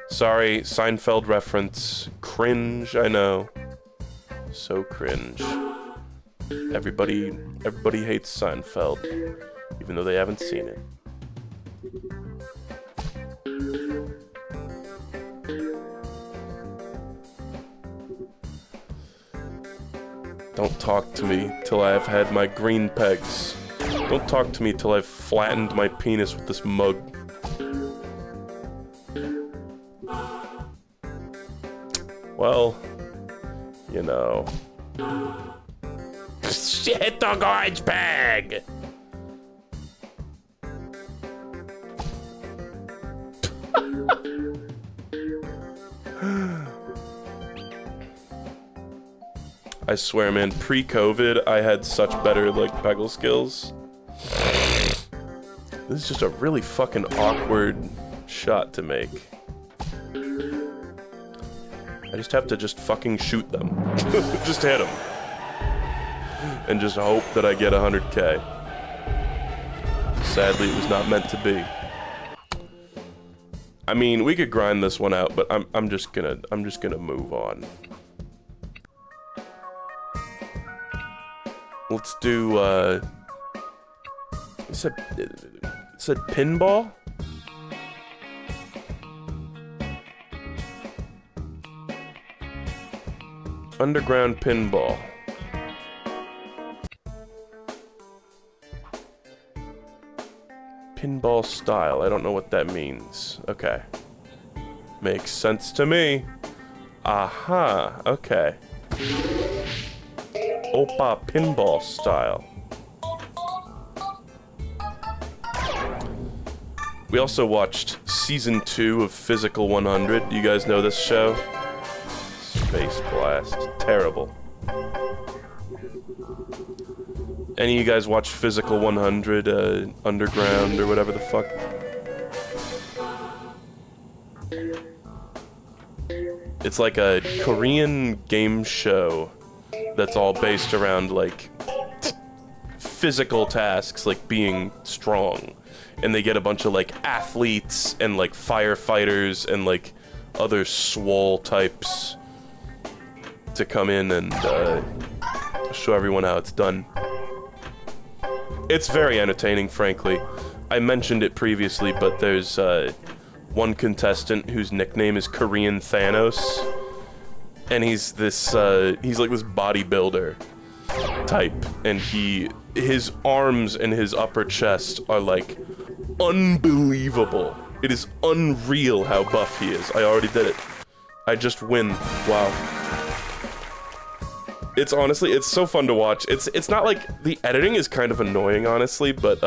Speaker 1: Sorry, Seinfeld reference. Cringe, I know. So cringe. Everybody hates Seinfeld, even though they haven't seen it. Don't talk to me till I have had my green pegs. Don't talk to me till I've flattened my penis with this mug. Well, you know. Shit, the orange peg! I swear, man, pre-COVID, I had such better, like, Peggle skills. This is just a really fucking awkward shot to make. I just have to just fucking shoot them. Just hit them. And just hope that I get 100K. Sadly, it was not meant to be. I mean, we could grind this one out, but I'm just gonna move on. Let's do, it said pinball? Underground pinball. Pinball style, I don't know what that means. Okay. Makes sense to me. Aha, okay. Oppa pinball style. We also watched season 2 of Physical 100. You guys know this show? Space Blast. Terrible. Any of you guys watch Physical 100, Underground, or whatever the fuck? It's like a Korean game show that's all based around, like, physical tasks, like being strong. And they get a bunch of, like, athletes and, like, firefighters and, like, other swole types to come in and, show everyone how it's done. It's very entertaining, frankly. I mentioned it previously, but there's, one contestant whose nickname is Korean Thanos. And he's this, he's like this bodybuilder type, and his arms and his upper chest are like unbelievable. It is unreal how buff he is. I already did it. I just win. Wow. It's honestly, it's so fun to watch. It's not like, the editing is kind of annoying, honestly, but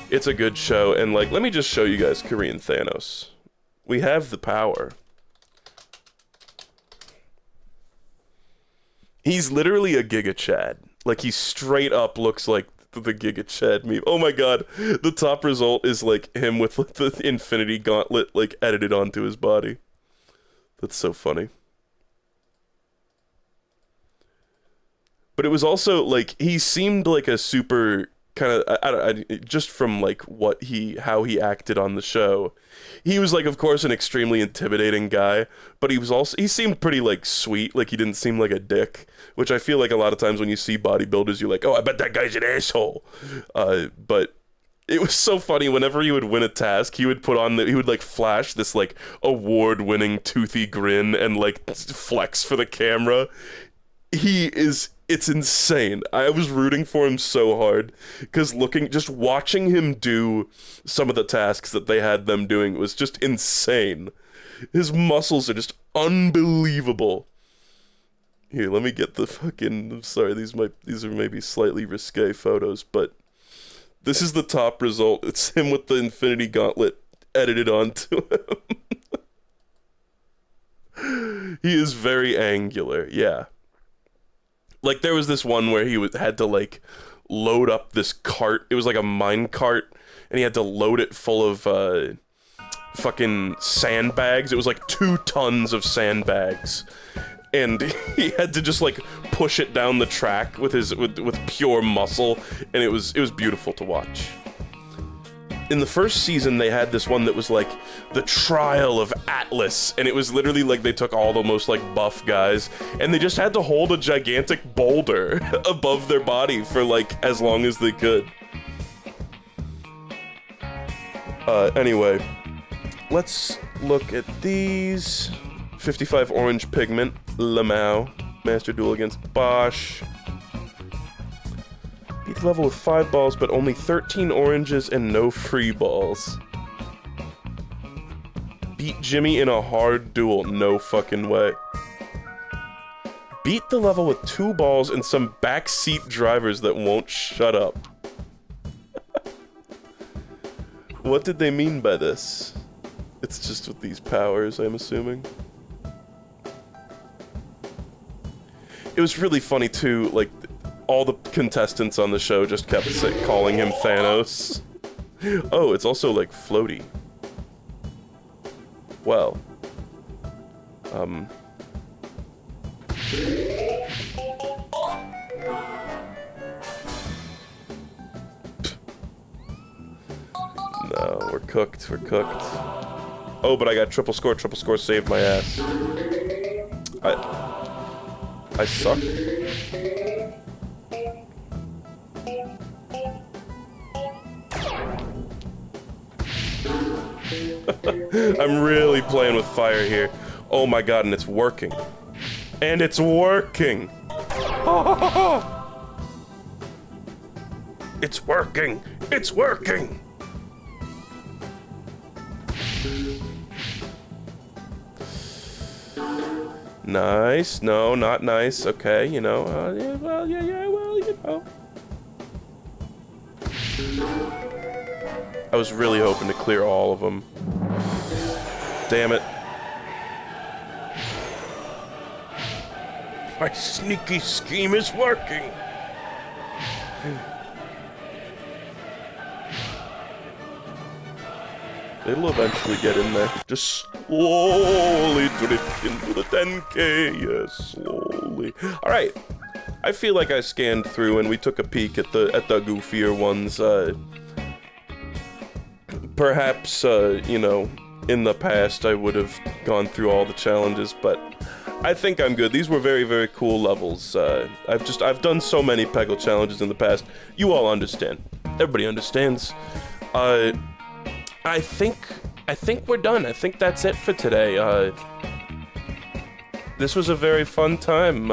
Speaker 1: it's a good show. And like, let me just show you guys Korean Thanos. We have the power. He's literally a Giga Chad. Like, he straight up looks like the Giga Chad meme. Oh my god, the top result is like him with the Infinity Gauntlet like edited onto his body. That's so funny. But it was also like, he seemed like a super kind of, just from like how he acted on the show. He was like, of course, an extremely intimidating guy, but he seemed pretty like sweet, like he didn't seem like a dick, which I feel like a lot of times when you see bodybuilders, you're like, oh, I bet that guy's an asshole. But it was so funny, whenever he would win a task, he would he would like flash this like award-winning toothy grin and like flex for the camera. It's insane. I was rooting for him so hard, because just watching him do some of the tasks that they had them doing was just insane. His muscles are just unbelievable. Here, let me get the fucking, I'm sorry, these are maybe slightly risque photos, but this is the top result. It's him with the Infinity Gauntlet edited onto him. He is very angular, yeah. Like, there was this one where he had to, like, load up this cart. It was like a mine cart, and he had to load it full of, fucking sandbags. It was like 2 tons of sandbags. And he had to just, like, push it down the track with pure muscle, and it was beautiful to watch. In the first season, they had this one that was, like, the trial of Atlas, and it was literally, like, they took all the most, like, buff guys, and they just had to hold a gigantic boulder above their body for, like, as long as they could. Anyway, let's look at these. 55 orange pigment, Lamau. Master Duel against Bosch. Beat the level with 5 balls, but only 13 oranges and no free balls. Beat Jimmy in a hard duel. No fucking way. Beat the level with 2 balls and some backseat drivers that won't shut up. What did they mean by this? It's just with these powers, I'm assuming. It was really funny too, like, all the contestants on the show just kept calling him Thanos. Oh, it's also like floaty. Well. No, we're cooked, we're cooked. Oh, but I got triple score saved my ass. I suck. I'm really playing with fire here. Oh my god, and it's working. And it's working! It's working! It's working! Nice. No, not nice. Okay, you know. Yeah, well, you know. I was really hoping to clear all of them. Damn it. My sneaky scheme is working. It'll eventually get in there. Just slowly drift into the 10K. Yes, slowly. Alright. I feel like I scanned through and we took a peek at the goofier ones. Perhaps, you know, in the past I would have gone through all the challenges, but I think I'm good. These were very, very cool levels. I've done so many Peggle challenges in the past. You all understand. Everybody understands. I think we're done. I think that's it for today. This was a very fun time,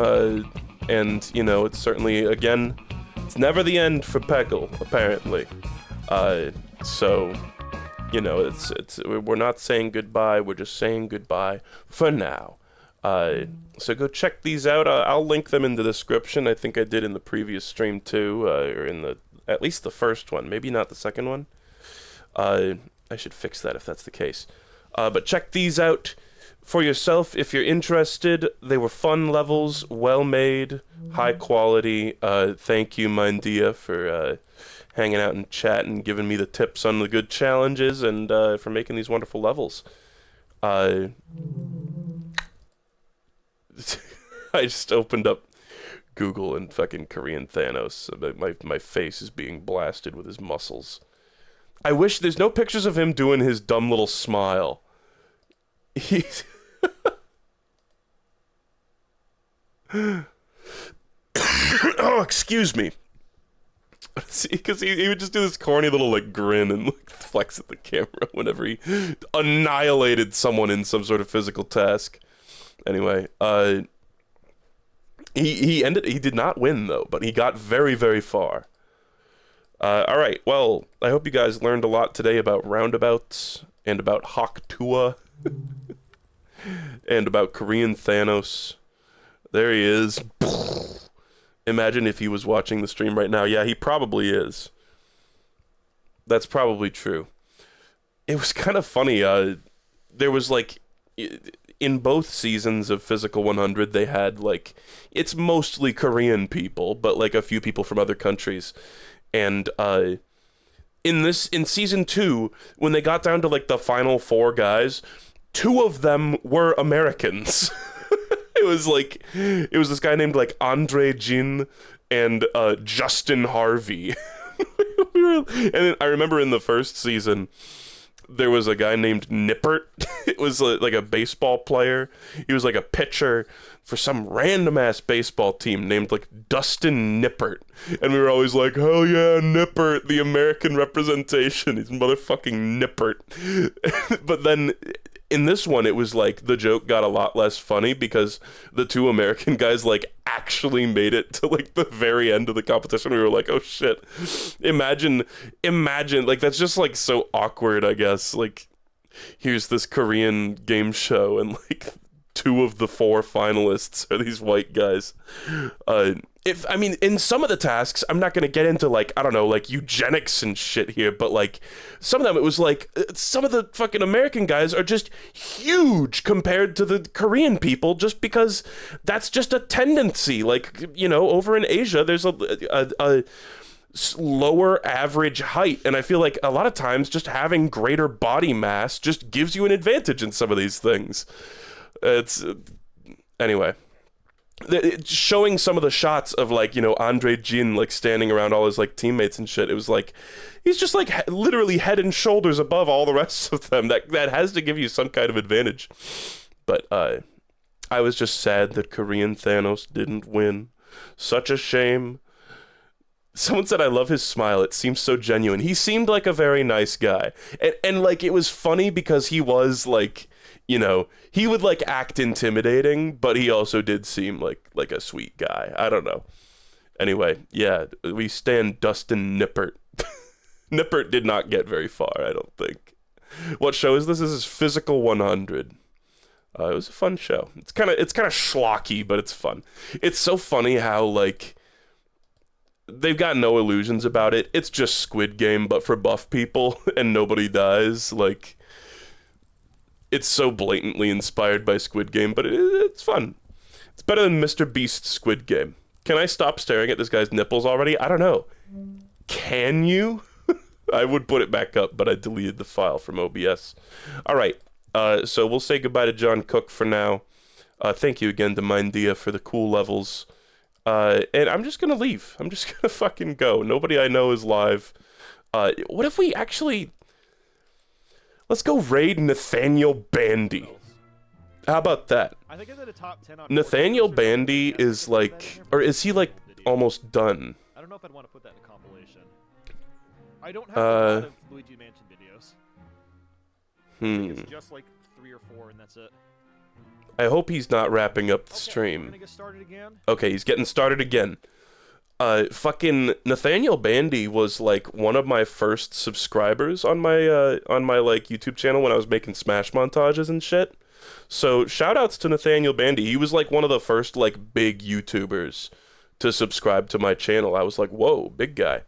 Speaker 1: and you know, it's certainly, again, it's never the end for Peggle, apparently. So, you know, we're not saying goodbye. We're just saying goodbye for now. So go check these out. I'll link them in the description. I think I did in the previous stream too, or in at least the first one. Maybe not the second one. I should fix that if that's the case. But check these out for yourself if you're interested. They were fun levels, well made, high quality. Thank you, Minedea, for hanging out and chatting and giving me the tips on the good challenges and for making these wonderful levels. I just opened up Google and fucking Korean Thanos. My face is being blasted with his muscles. I wish there's no pictures of him doing his dumb little smile. He's... Oh, excuse me. See, because he would just do this corny little, like, grin and like, flex at the camera whenever he annihilated someone in some sort of physical task. Anyway, he did not win, though, but he got very, very far. Alright, well, I hope you guys learned a lot today about Roundabouts, and about Hawk Tua, and about Korean Thanos. There he is. Imagine if he was watching the stream right now. Yeah, he probably is. That's probably true. It was kind of funny, there was, like, in both seasons of Physical 100, they had, like, it's mostly Korean people, but, like, a few people from other countries. And in season 2, when they got down to like the final 4 guys, 2 of them were Americans. It was this guy named like Andre Jin and Justin Harvey. And I remember in the first season, there was a guy named Nippert. It was like a baseball player. He was like a pitcher for some random ass baseball team named like Dustin Nippert. And we were always like, hell yeah, Nippert, the American representation. He's motherfucking Nippert. But then in this one, it was like the joke got a lot less funny because the two American guys like actually made it to like the very end of the competition. We were like, oh shit, imagine, like that's just like so awkward, I guess. Like, here's this Korean game show and like two of the four finalists are these white guys. I mean, in some of the tasks, I'm not going to get into, like, I don't know, like, eugenics and shit here, but, like, some of them, it was, like, some of the fucking American guys are just huge compared to the Korean people, just because that's just a tendency. Like, you know, over in Asia, there's a lower average height, and I feel like a lot of times just having greater body mass just gives you an advantage in some of these things. Anyway. Showing some of the shots of, like, you know, Andre Jin, like, standing around all his, like, teammates and shit, it was like, he's just, like, literally head and shoulders above all the rest of them. That has to give you some kind of advantage. But, I was just sad that Korean Thanos didn't win. Such a shame. Someone said, I love his smile. It seems so genuine. He seemed like a very nice guy. And like, it was funny because he was, like, you know, he would, like, act intimidating, but he also did seem like a sweet guy. I don't know. Anyway, yeah, we stand Dustin Nippert. Nippert did not get very far, I don't think. What show is this? This is Physical 100. It was a fun show. It's kind of schlocky, but it's fun. It's so funny how, like, they've got no illusions about it. It's just Squid Game, but for buff people, and nobody dies. Like, it's so blatantly inspired by Squid Game, but it's fun. It's better than Mr. Beast's Squid Game. Can I stop staring at this guy's nipples already? I don't know. Can you? I would put it back up, but I deleted the file from OBS. All right, so we'll say goodbye to John Cook for now. Thank you again to Minedea for the cool levels. And I'm just gonna leave. I'm just gonna fucking go. Nobody I know is live. What if we actually... Let's go raid Nathaniel Bandy. How about that?
Speaker 3: I think it's in the top 10 on
Speaker 1: Nathaniel Bandy is like... Or is he like almost done?
Speaker 3: I don't know if I'd want to put that in a compilation. I don't have a lot of Luigi Mansion videos. I think it's just like 3 or 4 and that's it.
Speaker 1: I hope he's not wrapping up the stream.
Speaker 3: We're gonna get started again.
Speaker 1: Okay, he's getting started again. Fucking Nathaniel Bandy was like one of my first subscribers on my like YouTube channel when I was making Smash montages and shit. So shout outs to Nathaniel Bandy. He was like one of the first like big YouTubers to subscribe to my channel. I was like, whoa, big guy.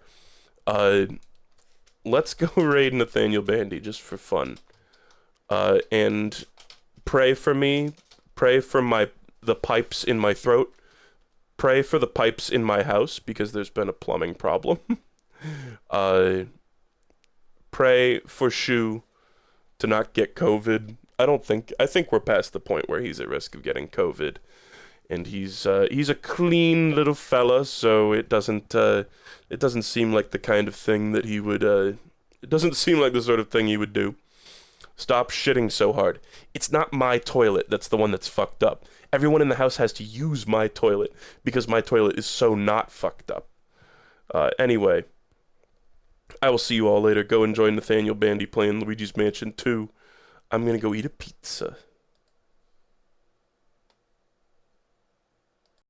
Speaker 1: Let's go raid Nathaniel Bandy just for fun. And pray for me. Pray for the pipes in my throat. Pray for the pipes in my house because there's been a plumbing problem. Pray for Shu to not get COVID. I think we're past the point where he's at risk of getting COVID. And he's a clean little fella, so it doesn't seem like the kind of thing that he would it doesn't seem like the sort of thing he would do. Stop shitting so hard. It's not my toilet that's the one that's fucked up. Everyone in the house has to use my toilet because my toilet is so not fucked up. Anyway, I will see you all later. Go enjoy Nathaniel Bandy playing Luigi's Mansion 2. I'm gonna go eat a pizza.